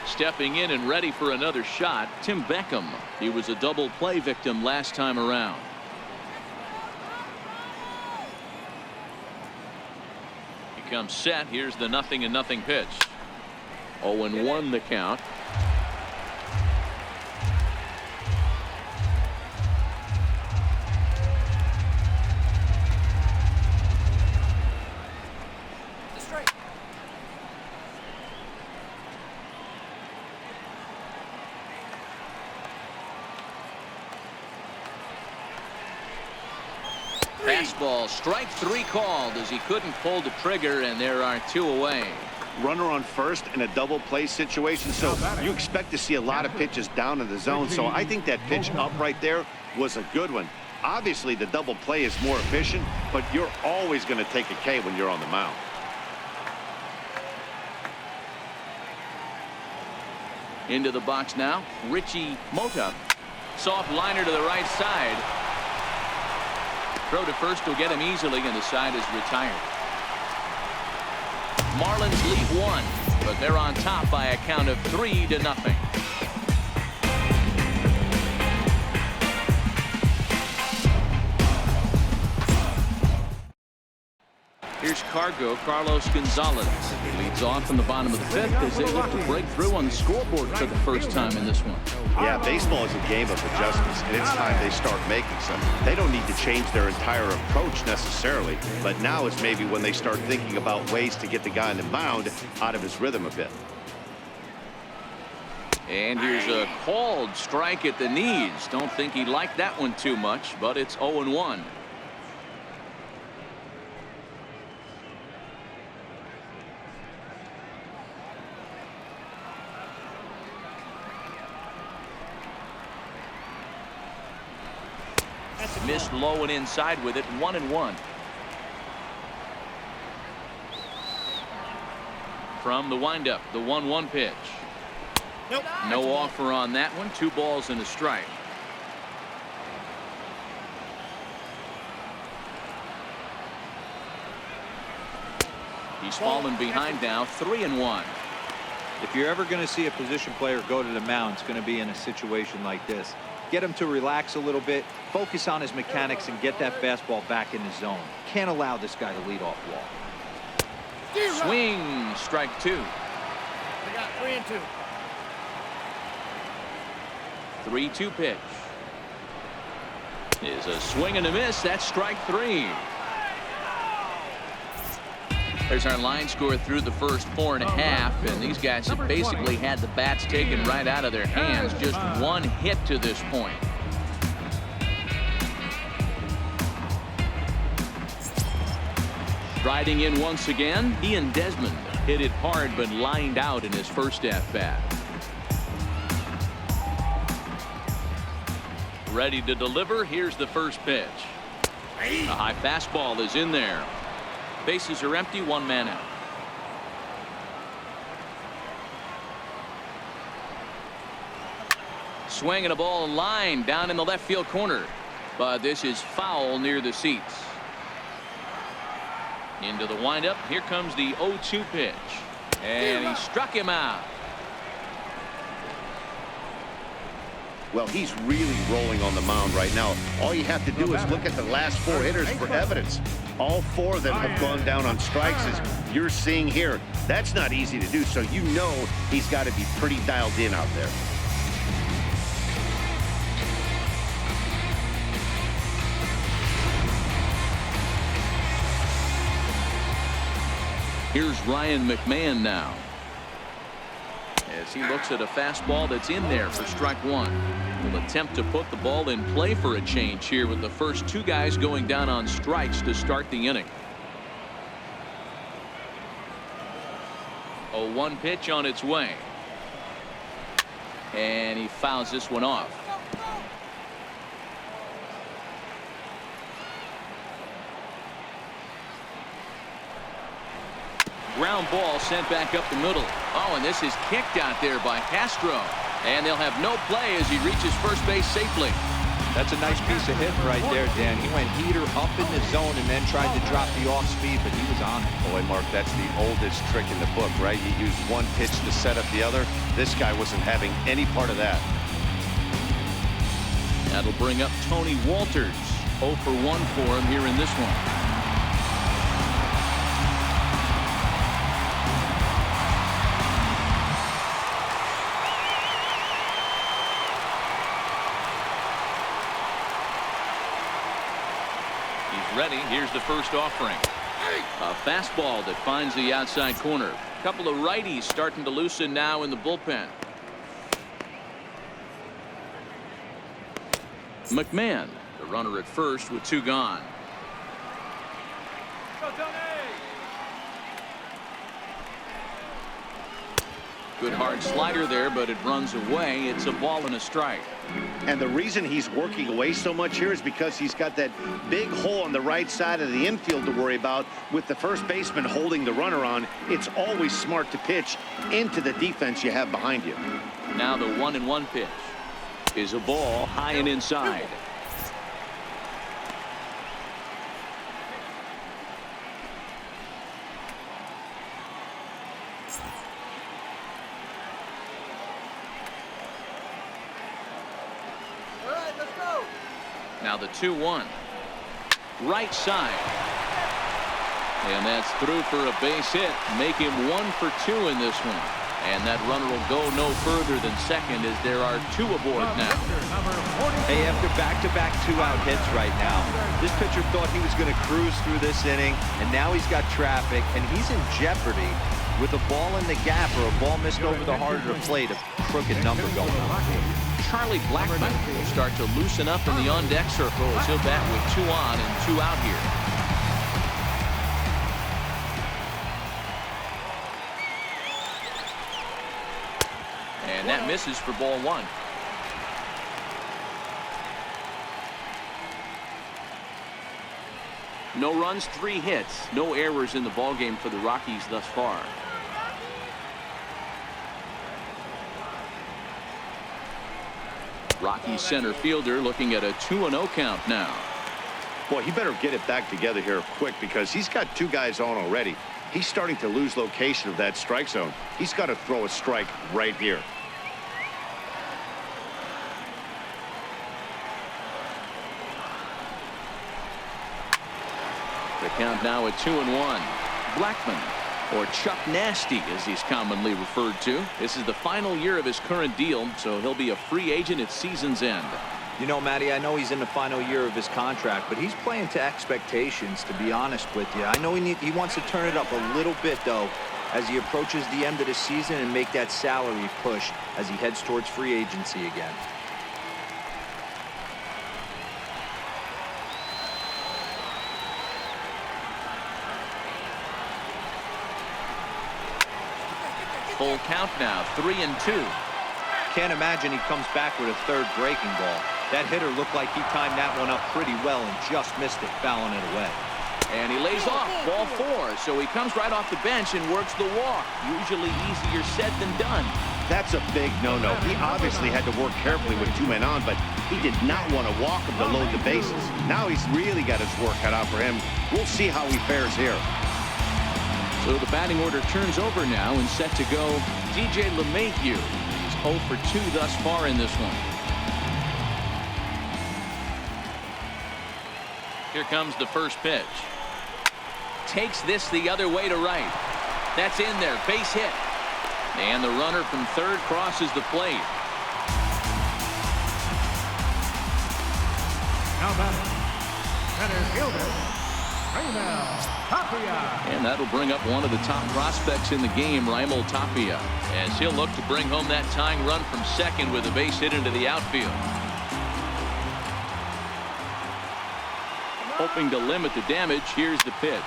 Stepping in and ready for another shot, Tim Beckham. He was a double play victim last time around. He comes set. Here's the 0-0 pitch. 0-1 the count. Fastball, strike 3 called as he couldn't pull the trigger, and there are 2 away. Runner on first in a double play situation, so you expect to see a lot of pitches down in the zone. So I think that pitch up right there was a good one. Obviously the double play is more efficient, but you're always going to take a K when you're on the mound. Into the box now, Richie Mota. Soft liner to the right side. Throw to first will get him easily, and the side is retired. Marlins lead 1, but they're on top by a count of 3-0. Here's Carlos Gonzalez. He leads off in the bottom of the 5th as they look to break through on the scoreboard for the first time in this one. Yeah, baseball is a game of adjustments, and it's time they start making some. They don't need to change their entire approach necessarily, but now is maybe when they start thinking about ways to get the guy on the mound out of his rhythm a bit. And here's a called strike at the knees. Don't think he liked that one too much, but it's 0-1. Missed low and inside with it. 1-1. From the windup, the 1-1 pitch. Nope. No offer on that one. 2 balls and a strike. He's fallen behind now. 3-1. If you're ever going to see a position player go to the mound, it's going to be in a situation like this. get him to relax a little bit, focus on his mechanics, and get that fastball back in the zone. Can't allow this guy to lead off walk. Swing, strike 2. They got 3 and 2. 3-2 pitch. Is a swing and a miss. That's strike 3. There's our line score through the first 4.5, and these guys have basically had the bats taken right out of their hands. Just one hit to this point. Riding in once again, Ian Desmond hit it hard but lined out in his first at-bat. Ready to deliver. Here's the first pitch. A high fastball is in there. Bases are empty, 1 man out. Swing and a ball line down in the left field corner, but this is foul near the seats. Into the windup. Here comes the 0-2 pitch, and he struck him out. Well, he's really rolling on the mound right now. All you have to do is look at the last 4 hitters for evidence. All 4 of them have gone down on strikes, as you're seeing here. That's not easy to do, so you know he's got to be pretty dialed in out there. Here's Ryan McMahon now, as he looks at a fastball that's in there for strike 1. Will attempt to put the ball in play for a change here with the first 2 guys going down on strikes to start the inning. 0-1 pitch on its way, and he fouls this one off. Ground ball sent back up the middle. Oh, and this is kicked out there by Castro. And they'll have no play as he reaches first base safely. That's a nice piece of hitting right there, Dan. He went heater up in the zone and then tried to drop the off speed, but he was on it. Boy, Mark, that's the oldest trick in the book, right? You use one pitch to set up the other. This guy wasn't having any part of that. That'll bring up Tony Walters. 0 for 1 for him here in this one. Ready. Here's the first offering. A fastball that finds the outside corner. A couple of righties starting to loosen now in the bullpen. McMahon, the runner at first with 2 gone. Good hard slider there, but it runs away. It's a ball and a strike. And the reason he's working away so much here is because he's got that big hole on the right side of the infield to worry about. With the first baseman holding the runner on, it's always smart to pitch into the defense you have behind you. Now the 1-1 pitch is a ball high and inside. Now the 2-1. Right side. And that's through for a base hit. Make him 1 for 2 in this one. And that runner will go no further than second as there are 2 aboard now. Hey, after back-to-back 2-out hits right now, this pitcher thought he was going to cruise through this inning, and now he's got traffic, and he's in jeopardy with a ball in the gap or a ball missed over the heart of the plate, a crooked number going on. Charlie Blackmon will start to loosen up in the on-deck circle as he'll bat with 2 on and 2 out here. And that misses for ball 1. No runs, 3 hits, no errors in the ballgame for the Rockies thus far. Rockies center fielder looking at a 2-0 count now. Boy, he better get it back together here quick because he's got 2 guys on already. He's starting to lose location of that strike zone. He's got to throw a strike right here. The count now at 2-1. Blackman, or Chuck Nasty as he's commonly referred to. This is the final year of his current deal, so he'll be a free agent at season's end. You know, Matty, I know he's in the final year of his contract, but he's playing to expectations, to be honest with you. I know he wants to turn it up a little bit, though, as he approaches the end of the season and make that salary push as he heads towards free agency again. Full count now, 3-2. Can't imagine he comes back with a third breaking ball. That hitter looked like he timed that one up pretty well and just missed it, fouling it away. And he lays off, ball 4, so he comes right off the bench and works the walk. Usually easier said than done. That's a big no-no. He obviously had to work carefully with 2 men on, but he did not want to walk him to load the bases. Now he's really got his work cut out for him. We'll see how he fares here. So the batting order turns over now and set to go DJ LeMahieu. He's 0 for 2 thus far in this one. Here comes the first pitch. Takes this the other way to right. That's in there, base hit. And the runner from third crosses the plate. Now batting, center fielder, Raimel Tapia. And that'll bring up one of the top prospects in the game, Raimel Tapia, as he'll look to bring home that tying run from second with a base hit into the outfield. Hoping to limit the damage, here's the pitch.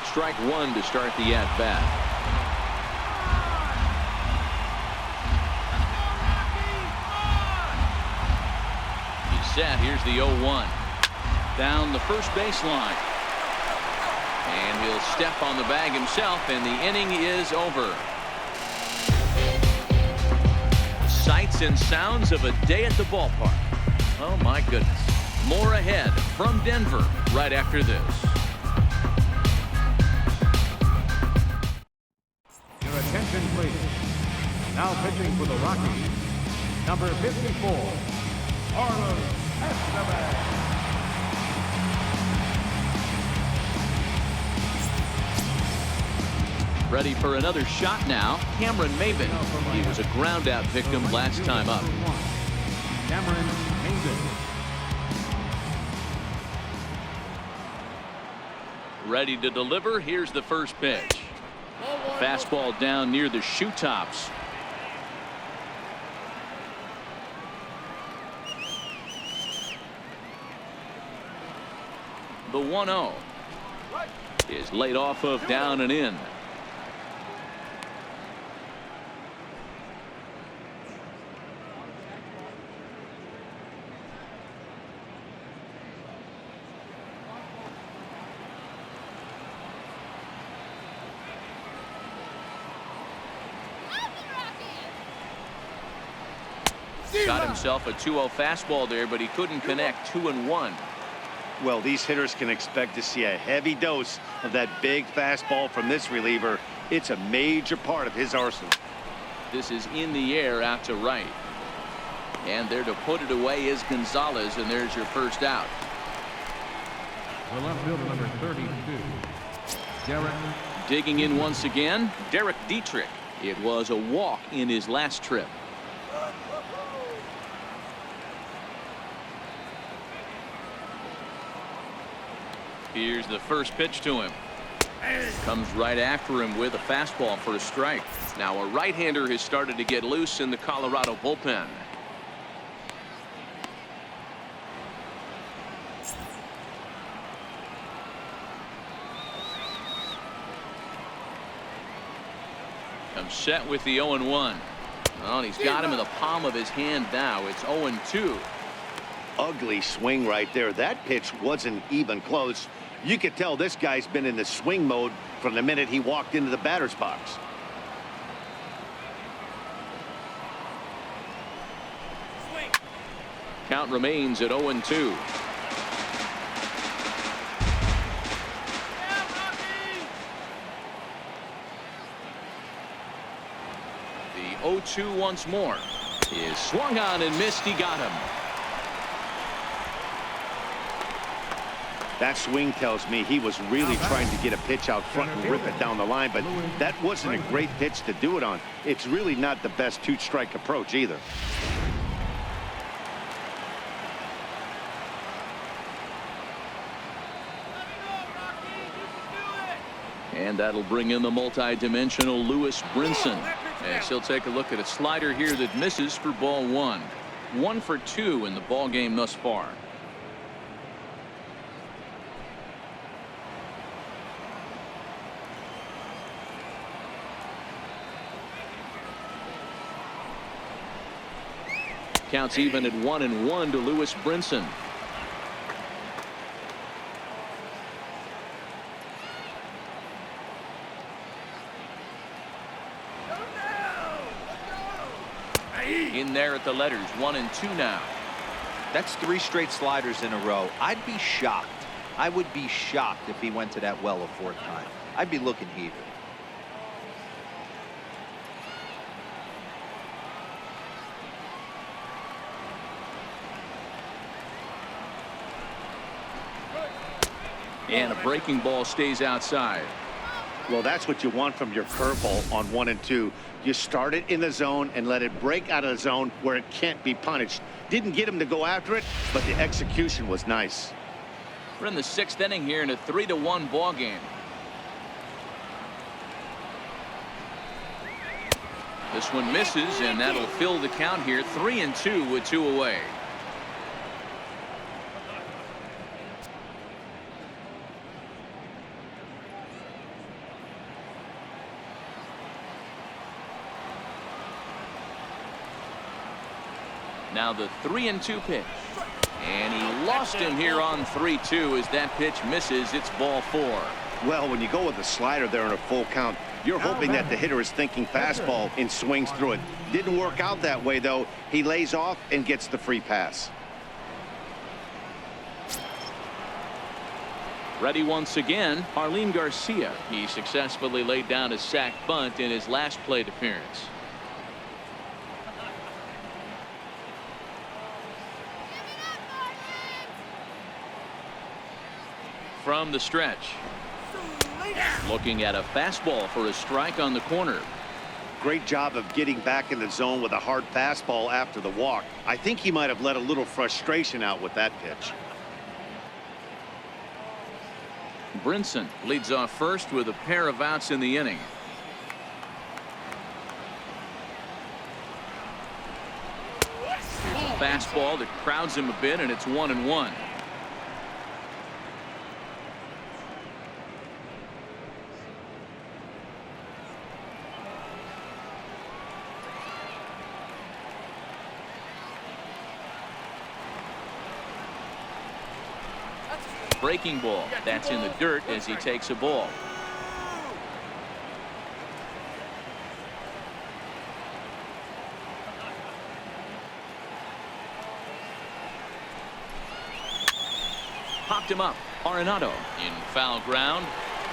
Strike 1 to start the at-bat. He's set. Here's the 0-1. Down the first baseline. And he'll step on the bag himself, and the inning is over. Sights and sounds of a day at the ballpark. Oh, my goodness. More ahead from Denver right after this. Your attention, please. Now pitching for the Rockies, number 54, Marlins. Ready for another shot now, Cameron Maven. He was a ground-out victim last time up. Cameron Maven. Ready to deliver. Here's the first pitch. Fastball down near the shoe tops. The 1-0 is laid off of down and in. Got himself a 2-0 fastball there, but he couldn't connect. 2-1. Well, these hitters can expect to see a heavy dose of that big fastball from this reliever. It's a major part of his arsenal. This is in the air out to right. And there to put it away is Gonzalez, and there's your first out. The left fielder, number 32, Derek. Digging in once again, Derek Dietrich. It was a walk in his last trip. Here's the first pitch to him. Comes right after him with a fastball for a strike. Now a right-hander has started to get loose in the Colorado bullpen. Comes set with the 0-1. Well, and he's got him in the palm of his hand now. It's 0-2. Ugly swing right there. That pitch wasn't even close. You could tell this guy's been in the swing mode from the minute he walked into the batter's box. Swing. Count remains at 0-2. The 0-2 once more is swung on and missed. He got him. That swing tells me he was really trying to get a pitch out front and rip it down the line, but that wasn't a great pitch to do it on. It's really not the best two-strike approach either. And that'll bring in the multi-dimensional Lewis Brinson. As he'll take a look at a slider here that misses for ball one. 1 for 2 in the ball game thus far. Counts even at 1-1 to Lewis Brinson. In there at the letters, 1-2 now. That's 3 straight sliders in a row. I'd be shocked. I would be shocked if he went to that well a 4th time. I'd be looking heated. And a breaking ball stays outside. Well, that's what you want from your curveball on 1 and 2. You start it in the zone and let it break out of the zone where it can't be punished. Didn't get him to go after it, but the execution was nice. We're in the 6th inning here in a 3-1 ball game. This one misses, and that'll fill the count here. 3-2 with 2 away. Now the 3-2 pitch. And he lost him here on 3-2 as that pitch misses. It's ball 4. Well, when you go with a slider there in a full count, you're hoping that the hitter is thinking fastball and swings through it. Didn't work out that way, though. He lays off and gets the free pass. Ready once again, Jarlin Garcia. He successfully laid down a sac bunt in his last plate appearance. From the stretch. Looking at a fastball for a strike on the corner. Great job of getting back in the zone with a hard fastball after the walk. I think he might have let a little frustration out with that pitch. Brinson leads off first with a pair of outs in the inning. Here's a fastball that crowds him a bit, and it's 1-1. Breaking ball. That's in the dirt as he takes a ball. Popped him up. Arenado in foul ground.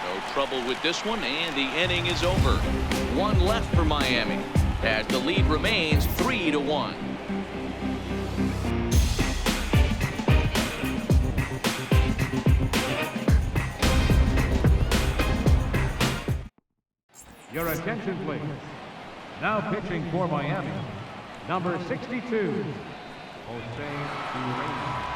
No trouble with this one, and the inning is over. 1 left for Miami as the lead remains 3-1. Your attention, please. Now pitching for Miami, number 62, Jose Urena.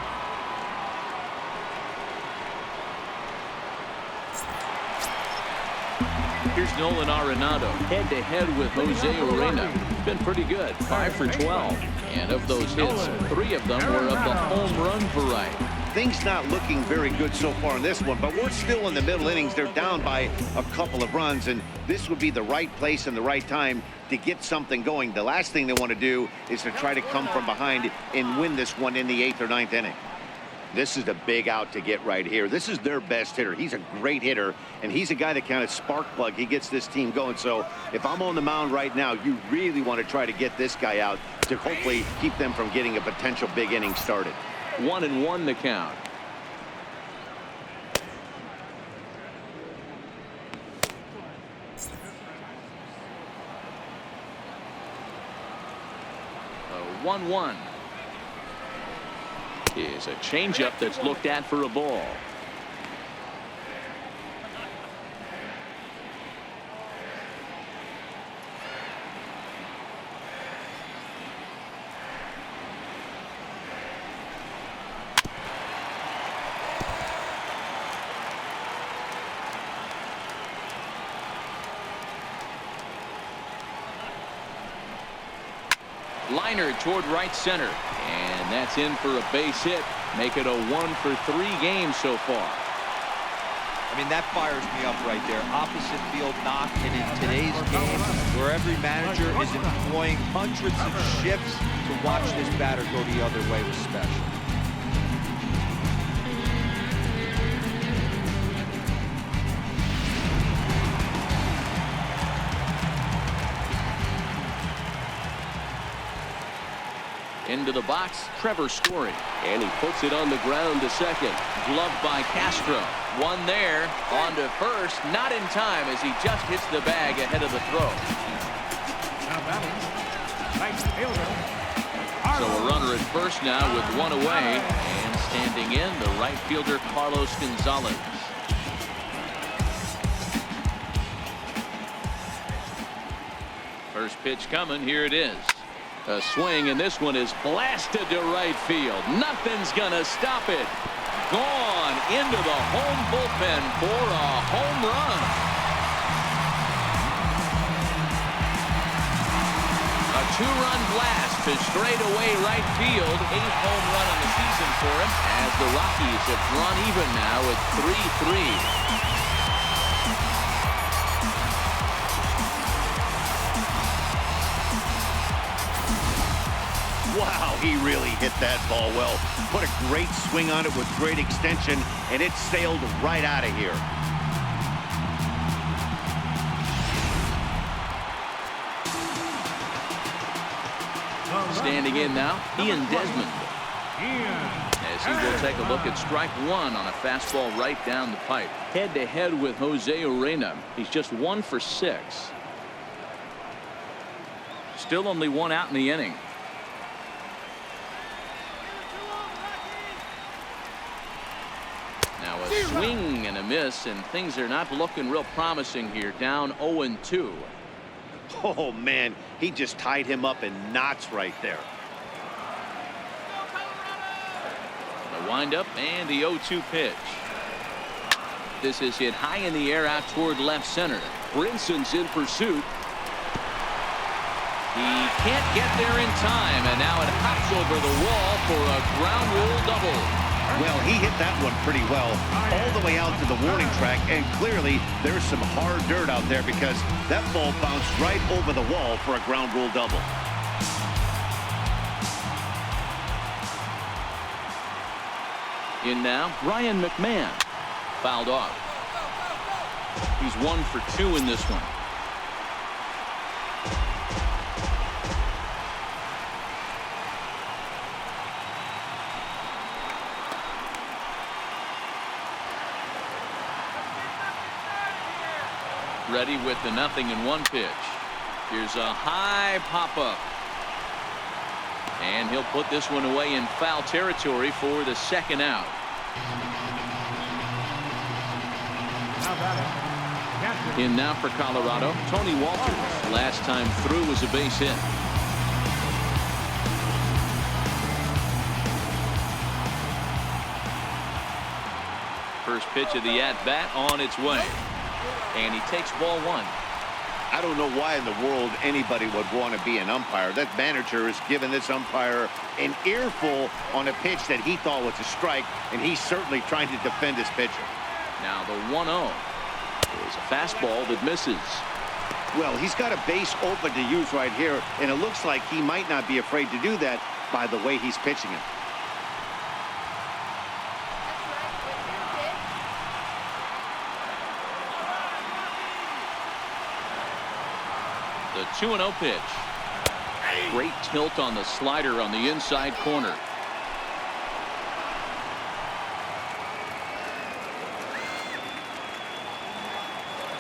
Here's Nolan Arenado head-to-head with Jose Urena. Been pretty good, 5 for 12. And of those hits, 3 of them were of the home run variety. Things not looking very good so far in this one, but we're still in the middle innings. They're down by a couple of runs, and this would be the right place and the right time to get something going. The last thing they want to do is to try to come from behind and win this one in the 8th or 9th inning. This is a big out to get right here. This is their best hitter. He's a great hitter, and he's a guy that kind of spark plug. He gets this team going. So if I'm on the mound right now, you really want to try to get this guy out to hopefully keep them from getting a potential big inning started. 1-1 the count. A 1-1 is a changeup that's looked at for a ball. Liner toward right center. And that's in for a base hit. Make it a 1-for-3 game so far. I mean, that fires me up right there. Opposite field knock, and in today's game, where every manager is employing hundreds of shifts, to watch this batter go the other way was special. Into the box, Trevor Story. And he puts it on the ground to second. Gloved by Castro. One there, on to first. Not in time as he just hits the bag ahead of the throw. Now batting, right fielder. So a runner at first now with one away. And standing in, the right fielder, Carlos Gonzalez. First pitch coming. Here it is. A swing, and this one is blasted to right field. Nothing's gonna stop it. Gone into the home bullpen for a home run. A two-run blast to straightaway right field. 8th home run in the season for him, as the Rockies have drawn even now at 3-3. Wow, he really hit that ball well. Put a great swing on it with great extension, and it sailed right out of here. Standing in now, Ian Desmond. As he will take a look at strike one on a fastball right down the pipe. Head-to-head with Jose Urena. He's just 1 for 6. Still only 1 out in the inning. Now a swing and a miss, and things are not looking real promising here. Down 0-2. Oh, man, he just tied him up in knots right there. The windup and the 0-2 pitch. This is hit high in the air out toward left center. Brinson's in pursuit. He can't get there in time, and now it hops over the wall for a ground rule double. Well, he hit that one pretty well all the way out to the warning track, and clearly there's some hard dirt out there because that ball bounced right over the wall for a ground rule double. In now, Ryan McMahon. Fouled off. He's 1 for 2 in this one. Ready with the 0-1 pitch. Here's a high pop-up. And he'll put this one away in foul territory for the second out. In now for Colorado, Tony Walters. Last time through was a base hit. First pitch of the at-bat on its way. And he takes ball 1. I don't know why in the world anybody would want to be an umpire. That manager has given this umpire an earful on a pitch that he thought was a strike, and he's certainly trying to defend his pitcher. Now the 1-0 is a fastball that misses. Well, he's got a base open to use right here, and it looks like he might not be afraid to do that by the way he's pitching it. The 2-0 pitch. Great tilt on the slider on the inside corner.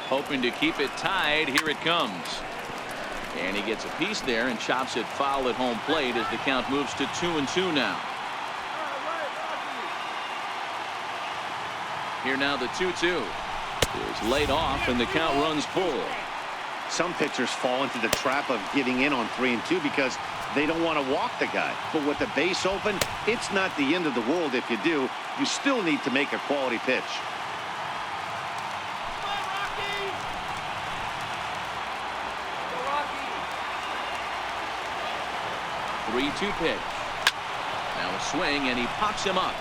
Hoping to keep it tied. Here it comes. And he gets a piece there and chops it foul at home plate as the count moves to 2-2 now. Here now the 2-2 is laid off, and the count runs full. Some pitchers fall into the trap of giving in on 3-2 because they don't want to walk the guy. But with the base open, it's not the end of the world if you do. You still need to make a quality pitch. 3-2 pitch. Now a swing, and he pops him up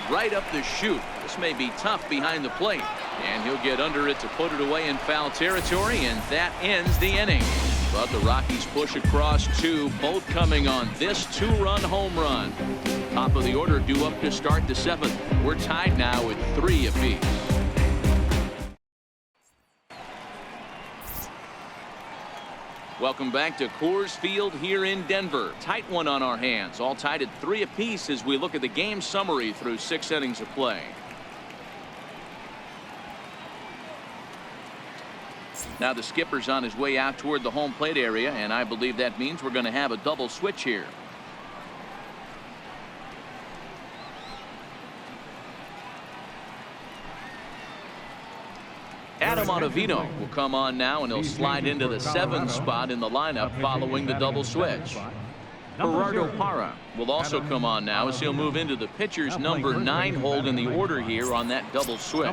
right up the chute. This may be tough behind the plate, and he'll get under it to put it away in foul territory, and that ends the inning. But the Rockies push across 2, both coming on this 2-run home run. Top of the order due up to start the 7th. We're tied now at 3 apiece. Welcome back to Coors Field here in Denver. Tight one on our hands. All tied at 3 apiece as we look at the game summary through 6 innings of play. Now the skipper's on his way out toward the home plate area, and I believe that means we're going to have a double switch here. Adam Ottavino will come on now, and he'll slide into the 7th spot in the lineup following the double switch. Gerardo Parra will also come on now as he'll move into the pitcher's number 9 hold in the order here on that double switch.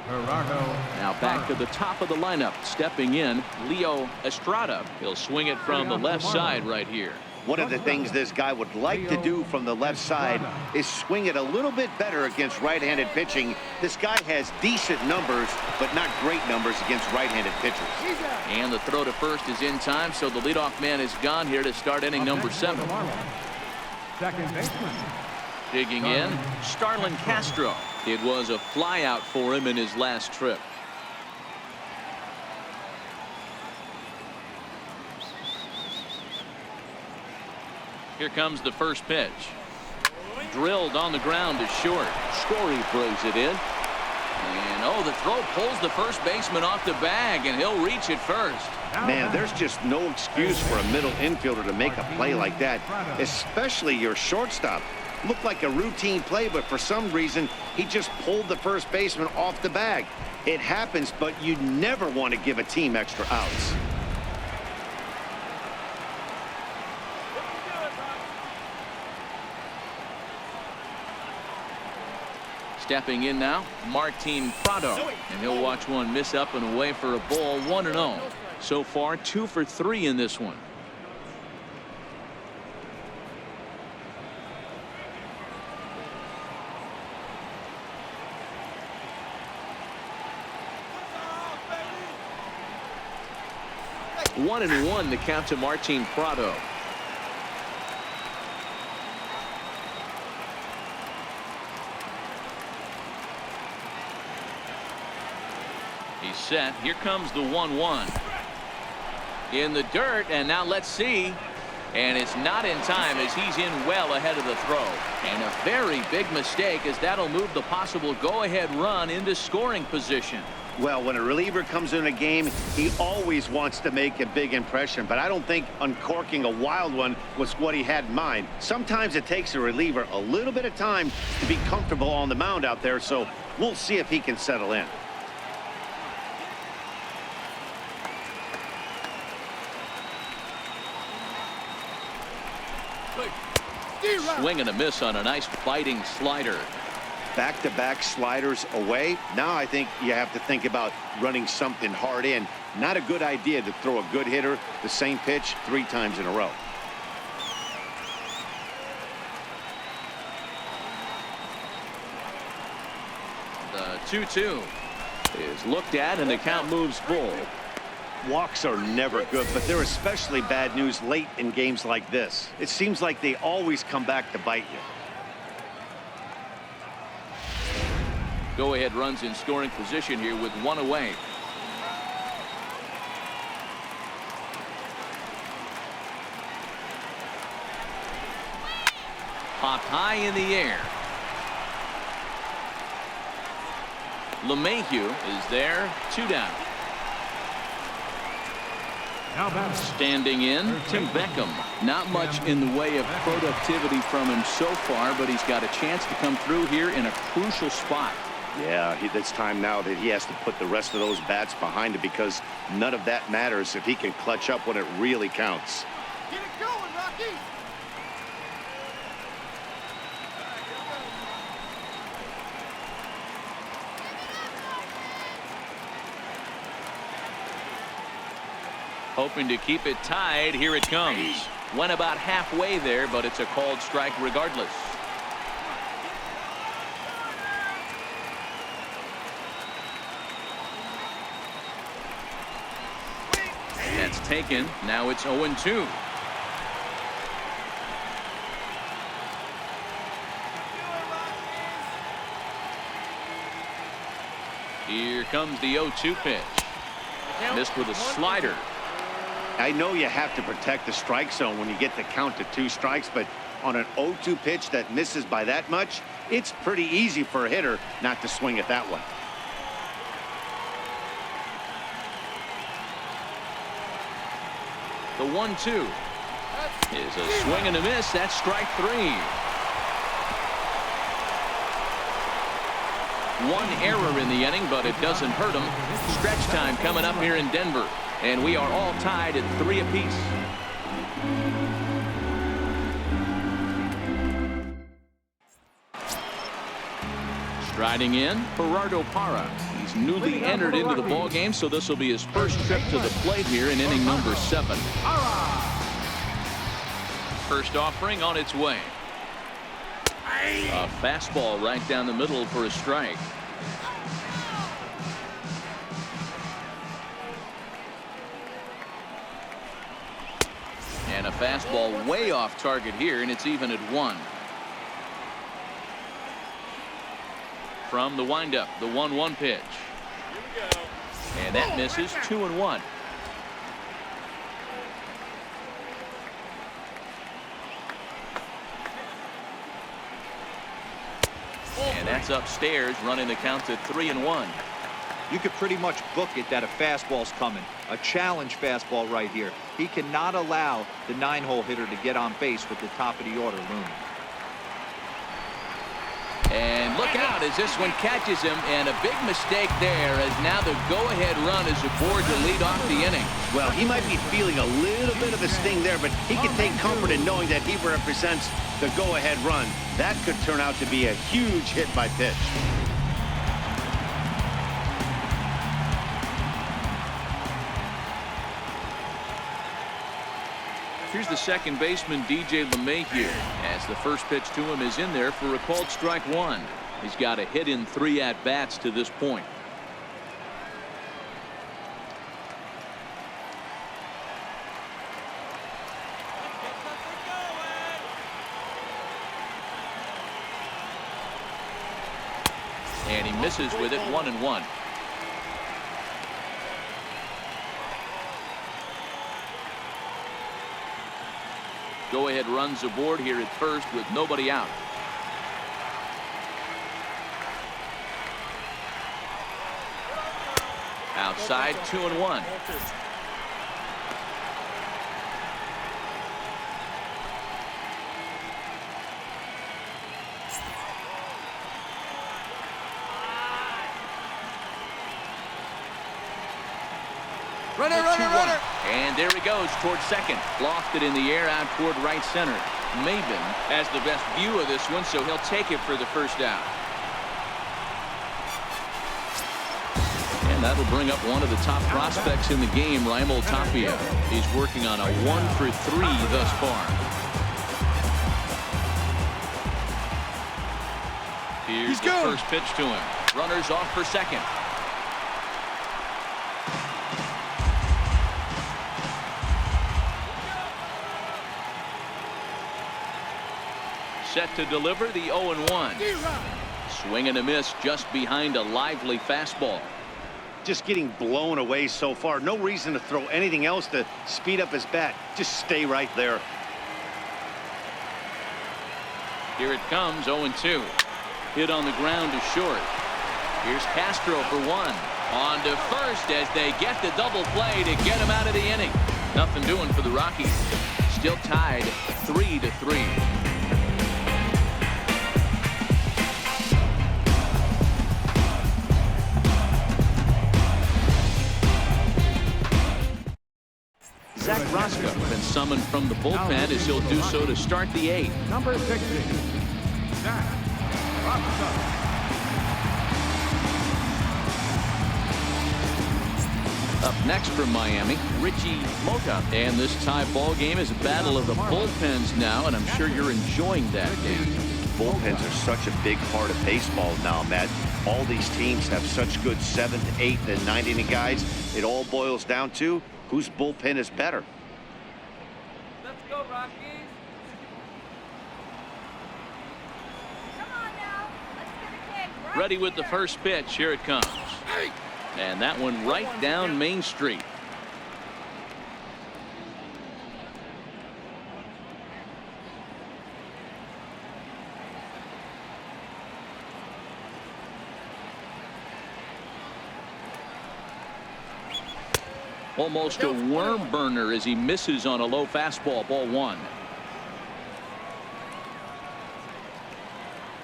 Now back to the top of the lineup, stepping in, Leo Estrada. He'll swing it from the left side right here. One of the things this guy would like to do from the left side is swing it a little bit better against right-handed pitching. This guy has decent numbers, but not great numbers against right-handed pitchers. And the throw to first is in time, so the leadoff man is gone here to start inning number 7. Second baseman. Digging in, Starlin Castro. It was a flyout for him in his last trip. Here comes the first pitch. Drilled on the ground to short. Story throws it in. And oh, the throw pulls the first baseman off the bag, and he'll reach it first. Man, there's just no excuse for a middle infielder to make a play like that, especially your shortstop. Looked like a routine play, but for some reason, he just pulled the first baseman off the bag. It happens, but you never want to give a team extra outs. Stepping in now, Martin Prado, and he'll watch one miss up and away for a ball. 1-0. So far 2 for 3 in this one. One and 1 the count to Martin Prado. He's set. Here comes the 1-1 in the dirt, and now let's see, and it's not in time as he's in well ahead of the throw, and a very big mistake as that'll move the possible go-ahead run into scoring position. Well, when a reliever comes in a game, he always wants to make a big impression, but I don't think uncorking a wild one was what he had in mind. Sometimes it takes a reliever a little bit of time to be comfortable on the mound out there, so we'll see if he can settle in. Swing and a miss on a nice biting slider. Back-to-back sliders away. Now I think you have to think about running something hard in. Not a good idea to throw a good hitter the same pitch 3 times in a row. The 2-2 is looked at, and the count moves full. Walks are never good, but they're especially bad news late in games like this. It seems like they always come back to bite you. Go-ahead runs in scoring position here with 1 away. Popped high in the air. LeMahieu is there. 2 down. Standing in, Tim Beckham. Not much in the way of productivity from him so far, but he's got a chance to come through here in a crucial spot. Yeah, it's time now that he has to put the rest of those bats behind him, because none of that matters if he can clutch up when it really counts. Get it going, Rocky. Hoping to keep it tied. Here it comes. Went about halfway there, but it's a called strike regardless. That's taken. Now it's 0-2. Here comes the 0-2 pitch. Missed with a slider. I know you have to protect the strike zone when you get the count to 2 strikes, but on an 0-2 pitch that misses by that much, it's pretty easy for a hitter not to swing at that one. The 1-2 is a swing and a miss. That's strike 3. One error in the inning, but it doesn't hurt him. Stretch time coming up here in Denver, and we are all tied at 3 apiece. Striding in, Gerardo Parra. He's newly entered into the ball game, so this will be his first trip to the plate here in inning number 7. First offering on its way. A fastball right down the middle for a strike. And a fastball way off target here, and it's even at 1. From the windup, the 1-1 pitch. And that misses. 2-1. And that's upstairs, running the count at 3-1. You could pretty much book it that a fastball's coming. A challenge fastball right here. He cannot allow the 9-hole hitter to get on base with the top of the order looming. And look out as this one catches him, and a big mistake there as now the go-ahead run is aboard to lead off the inning. Well, he might be feeling a little bit of a sting there, but he can take comfort in knowing that he represents the go-ahead run. That could turn out to be a huge hit by pitch. Here's the second baseman, DJ LeMahieu, as the first pitch to him is in there for a called strike 1. He's got a hit in 3 at-bats to this point. And he misses with it. 1-1. Go-ahead runs aboard here at first with nobody out. Outside, 2-1. Runner. And there he goes towards second. Lofted in the air out toward right center. Maben has the best view of this one, so he'll take it for the first out. And that'll bring up one of the top prospects in the game, Raimel Tapia. He's working on a 1-for-3 thus far. Here's the first pitch to him. Runners off for second. Set to deliver the 0-1. Swing and a miss just behind a lively fastball. Just getting blown away so far. No reason to throw anything else to speed up his bat. Just stay right there. Here it comes, 0-2. Hit on the ground to short. Here's Castro for 1. On to first as they get the double play to get him out of the inning. Nothing doing for the Rockies. Still tied 3-3. Zach Roscoe been summoned from the bullpen as he'll do so to start the 8th. Number 60, Zach Roscoe. Up Next from Miami, Richie Mota. And this tie ball game is a battle of the bullpens now, and I'm sure you're enjoying that game. Bullpens are such a big part of baseball now, Matt. All these teams have such good 7th, 8th, and 9th inning guys. It all boils down to whose bullpen is better. Let's go, Rockies. Come on now. Let's get a kick. Right Ready with the first pitch. Here it comes. And that one right down Main Street. Almost a worm burner as he misses on a low fastball. Ball 1.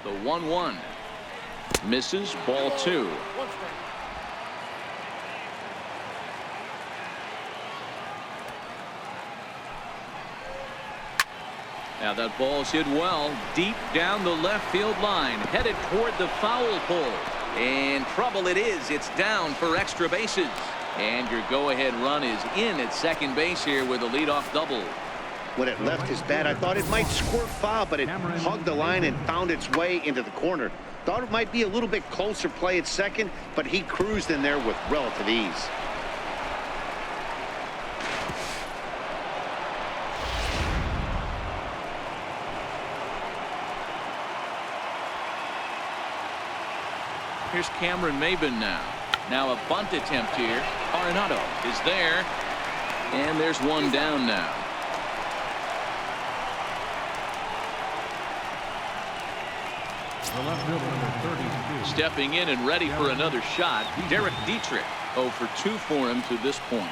The 1-1. Misses. Ball 2. Now that ball's hit well deep down the left field line, headed toward the foul pole. And trouble it is. It's down for extra bases. And your go-ahead run is in at second base here with a leadoff double. When it left his bat, I thought it might squirt foul, but it hugged the line and found its way into the corner. Thought it might be a little bit closer play at second, but he cruised in there with relative ease. Here's Cameron Maben now. Now a bunt attempt here. Arenado is there. And there's one down now. The left fielder, number 32. Stepping in and ready for another shot, Derek Dietrich. 0 for 2 for him to this point.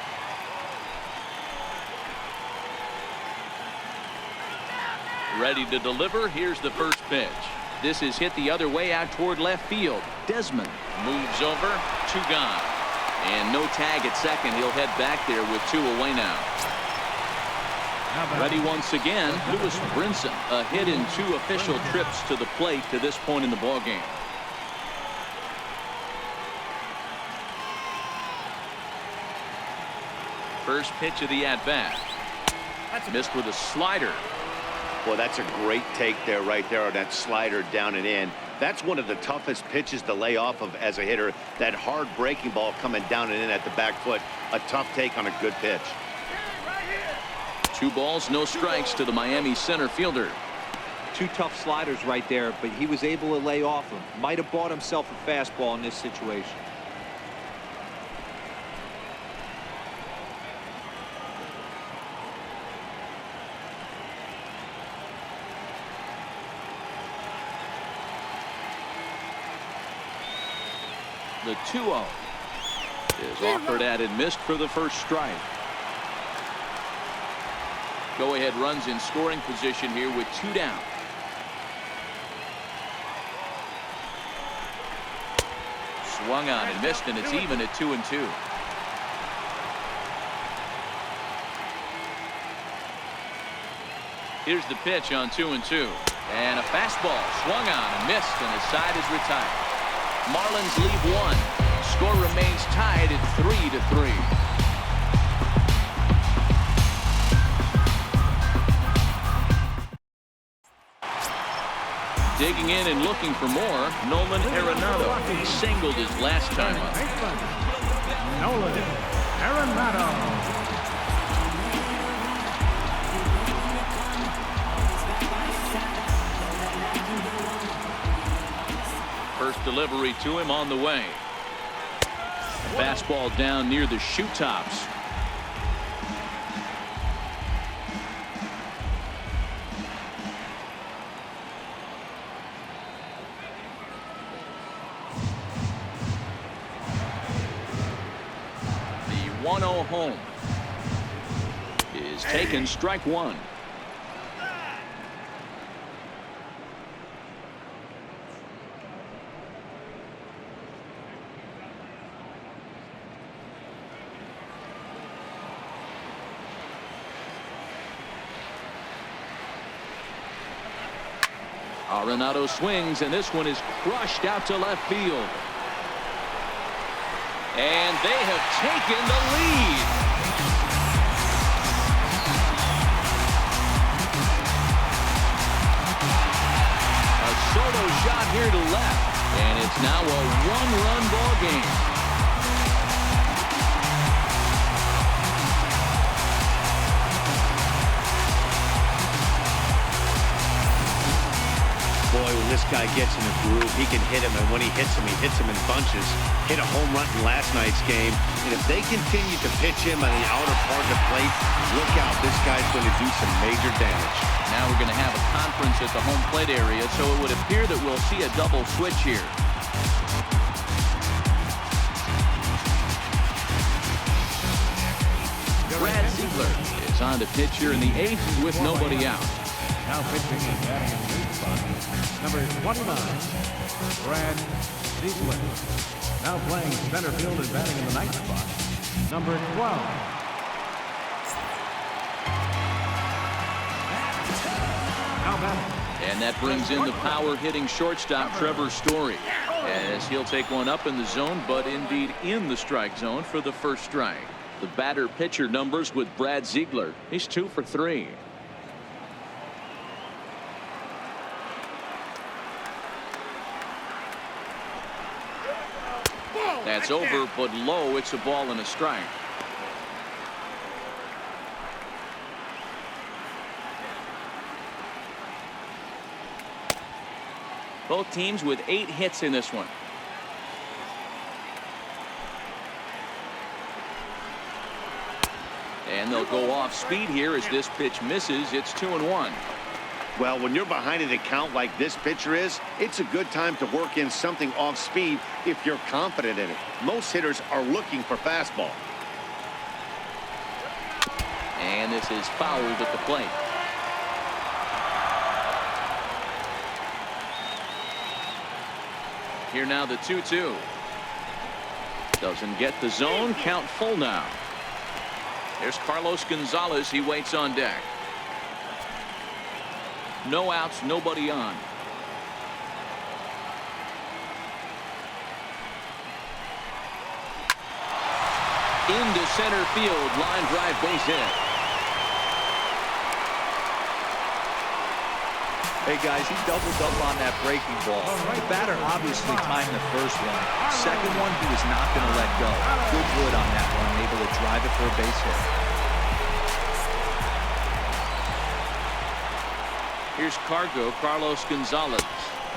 Ready to deliver. Here's the first pitch. This is hit the other way out toward left field. Desmond moves over. 2 gone. And no tag at second. He'll head back there with 2 away now. Ready once again. Lewis Brinson. A hit in 2 official trips to the plate to this point in the ballgame. First pitch of the at-bat. Missed with a slider. Well, that's a great take there, right there, on that slider down and in. That's one of the toughest pitches to lay off of as a hitter. That hard breaking ball coming down and in at the back foot. A tough take on a good pitch. 2 balls, no strikes to the Miami center fielder. 2 tough sliders right there, but he was able to lay off them. Might have bought himself a fastball in this situation. The 2-0 is offered at and missed for the first strike. Go-ahead runs in scoring position here with 2 down. Swung on and missed, and it's even at 2-2. Here's the pitch on 2-2. And a fastball swung on and missed, and his side is retired. Marlins leave 1. Score remains tied at 3-3. Digging in and looking for more, Nolan Arenado. He singled his last time up. Nolan Arenado. First delivery to him on the way. Fastball down near the shoe tops. The 1-0 home is taken. Strike 1. Arenado swings, and this one is crushed out to left field. And they have taken the lead. A solo shot here to left. And it's now a one-run ball game. Boy, when this guy gets in a groove, he can hit him, and when he hits him in bunches. Hit a home run in last night's game, and if they continue to pitch him on the outer part of the plate, look out, this guy's going to do some major damage. Now we're going to have a conference at the home plate area, so it would appear that we'll see a double switch here. Brad Ziegler is on to pitch here in the 8th with nobody out. Now pitching and batting in the 8th spot, number 29, Brad Ziegler. Now playing center field and batting in the 9th spot, number 12. Now batting. And that brings in the power-hitting shortstop Trevor Story, as he'll take one up in the zone, but indeed in the strike zone for the first strike. The batter-pitcher numbers with Brad Ziegler. He's 2 for 3. That's over, but low. It's a ball and a strike. Both teams with 8 hits in this one. And they'll go off speed here as this pitch misses. It's 2-1. Well, when you're behind an account like this pitcher is, it's a good time to work in something off speed if you're confident in it. Most hitters are looking for fastball. And this is fouled at the plate. Here now the 2-2. Doesn't get the zone. Count full now. There's Carlos Gonzalez. He waits on deck. No outs, nobody on. Into center field, line drive, base hit. Hey guys, he doubled up on that breaking ball. The batter obviously timed the first one. Second one, he was not going to let go. Good wood on that one, able to drive it for a base hit. Here's Carlos Gonzalez,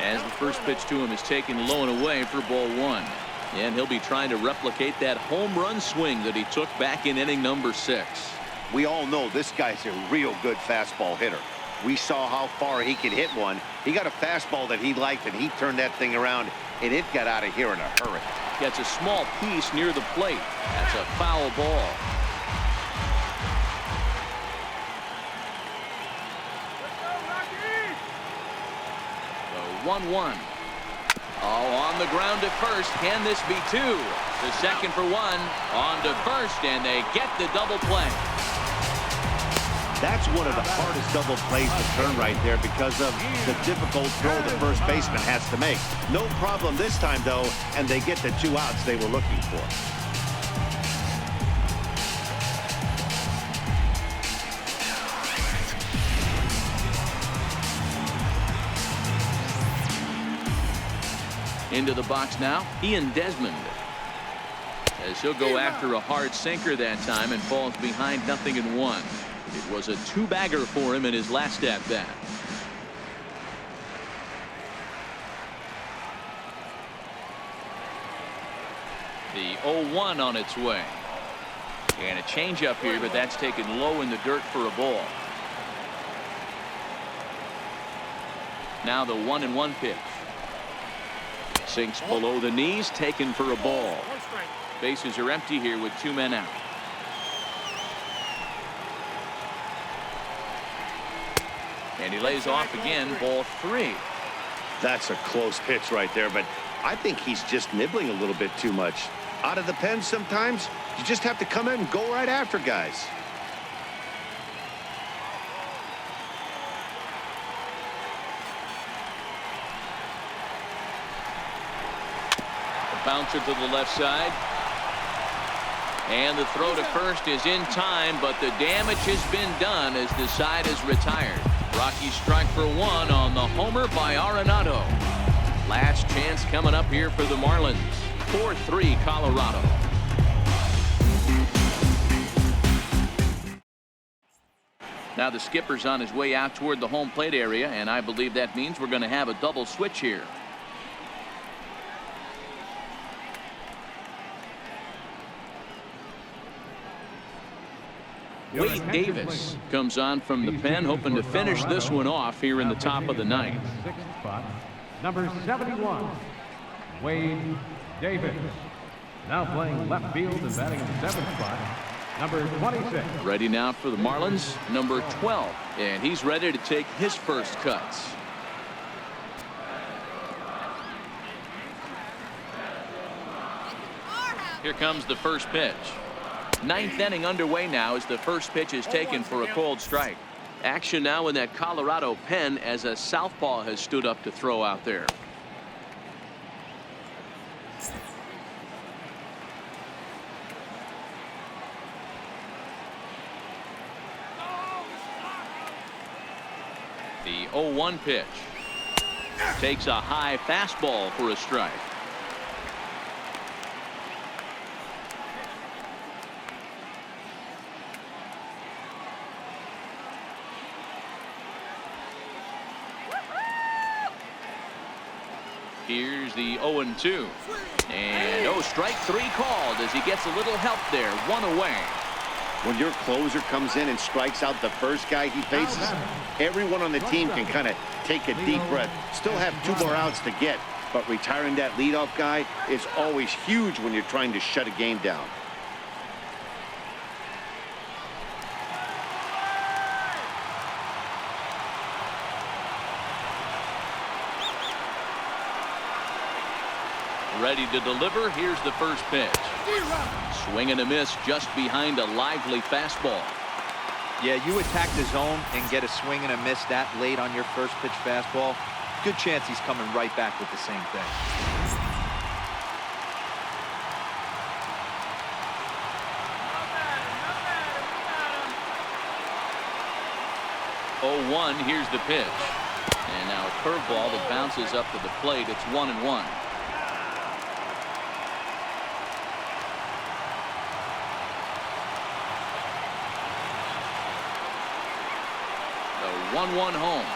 as the first pitch to him is taken low and away for ball 1. And he'll be trying to replicate that home run swing that he took back in inning number 6. We all know this guy's a real good fastball hitter. We saw how far he could hit one. He got a fastball that he liked, and he turned that thing around, and it got out of here in a hurry. Gets a small piece near the plate. That's a foul ball. The 1-1. Oh, on the ground to first. Can this be 2? The second for 1. On to first, and they get the double play. That's one of the hardest double plays to turn right there because of the difficult throw the first baseman has to make. No problem this time, though, and they get the 2 outs they were looking for. Into the box now, Ian Desmond. As he'll go after a hard sinker that time and falls behind 0-1. It was a 2-bagger for him in his last at-bat. The 0-1 on its way. And a changeup here, but that's taken low in the dirt for a ball. Now the 1-1 pitch. Sinks below the knees, taken for a ball. Bases are empty here with 2 men out. And he lays off again, ball 3. That's a close pitch right there, but I think he's just nibbling a little bit too much. Out of the pen sometimes, you just have to come in and go right after guys. A bouncer to the left side. And the throw to first is in time, but the damage has been done as the side is retired. Rocky strike for one on the homer by Arenado. Last chance coming up here for the Marlins. 4-3 Colorado. Now the skipper's on his way out toward the home plate area, and I believe that means we're going to have a double switch here. Wade Davis comes on from the pen, hoping to finish this one off here in the top of the ninth. Sixth spot, number 71, Wade Davis. Now playing left field and batting in the seventh spot, number 26. Ready now for the Marlins, number 12, and he's ready to take his first cuts. Here comes the first pitch. Ninth inning underway now as the first pitch is taken for a cold strike. Action now in that Colorado pen as a southpaw has stood up to throw out there. The 0-1 pitch. Takes a high fastball for a strike. Here's the 0-2. And strike three called as he gets a little help there. One away. When your closer comes in and strikes out the first guy he faces, everyone on the team can kind of take a deep breath. Still have two more outs to get, but retiring that leadoff guy is always huge when you're trying to shut a game down. Ready to deliver. Here's the first pitch. Swing and a miss just behind a lively fastball. Yeah, you attack the zone and get a swing and a miss that late on your first pitch fastball. Good chance he's coming right back with the same thing. 0-1. Here's the pitch. And now a curveball that bounces up to the plate. It's 1-1. The 1-1 home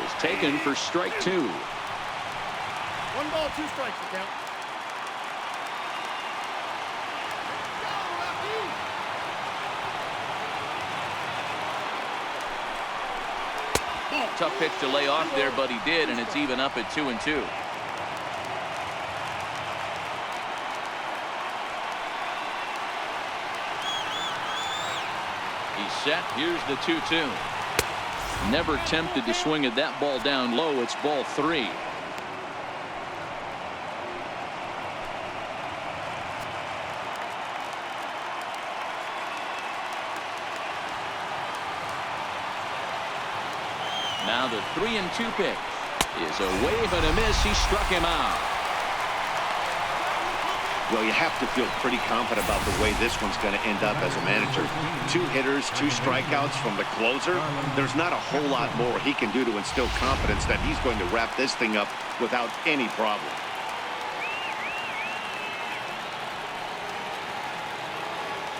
is taken for strike two. 1 ball, 2 strikes to count. Tough pitch to lay off there, but he did, and it's even up at 2-2. He's set. Here's the 2-2. Never tempted to swing at that ball down low. It's ball 3. Now the 3-2 pitch is a wave and a miss. He struck him out. Well, you have to feel pretty confident about the way this one's going to end up as a manager. 2 hitters, 2 strikeouts from the closer. There's not a whole lot more he can do to instill confidence that he's going to wrap this thing up without any problem.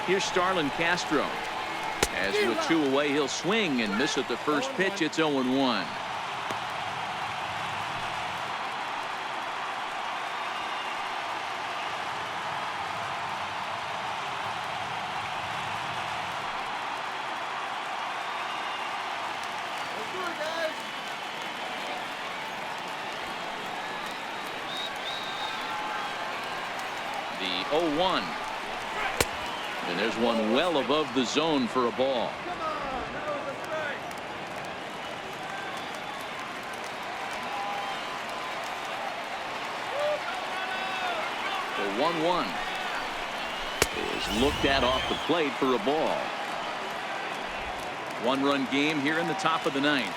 Here's Starlin Castro. As with 2 away, he'll swing and miss at the first pitch. It's 0-1. The 0-1. And there's one well above the zone for a ball. The 1-1 is looked at off the plate for a ball. 1-run game here in the top of the 9th.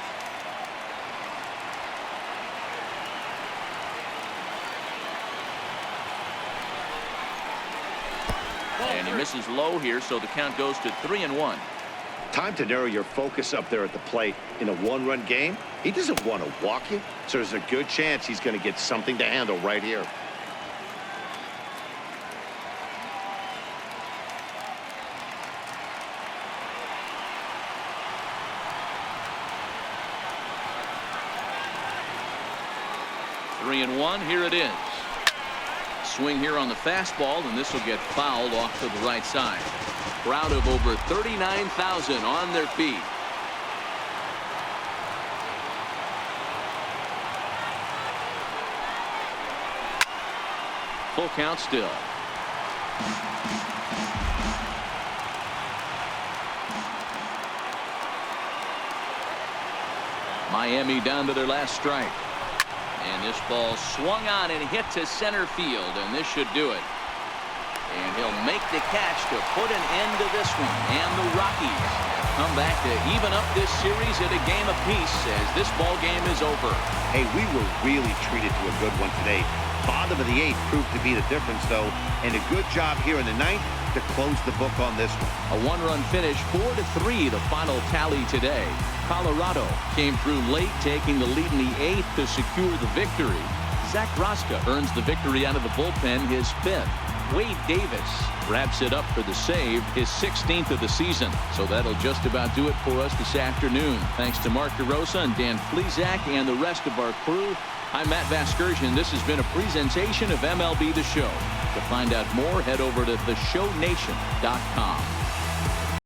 And he misses low here, so the count goes to 3-1. Time to narrow your focus up there at the plate. In a one-run game, he doesn't want to walk you, so there's a good chance he's going to get something to handle right here. Three and one. Here it is. Swing here on the fastball, and this will get fouled off to the right side. Crowd of over 39,000 on their feet. Full count still. Miami down to their last strike. And this ball swung on and hit to center field, and this should do it. And he'll make the catch to put an end to this one. And the Rockies come back to even up this series at a game apiece as this ball game is over. Hey, we were really treated to a good one today. Bottom of the 8th proved to be the difference, though, and a good job here in the 9th to close the book on this one. A one-run finish, 4-3, the final tally today. Colorado came through late, taking the lead in the 8th to secure the victory. Zach Roska earns the victory out of the bullpen, his 5th. Wade Davis wraps it up for the save, his 16th of the season. So that'll just about do it for us this afternoon. Thanks to Mark DeRosa and Dan Flezak and the rest of our crew. I'm Matt Vasgersian. This has been a presentation of MLB The Show. To find out more, head over to theshownation.com.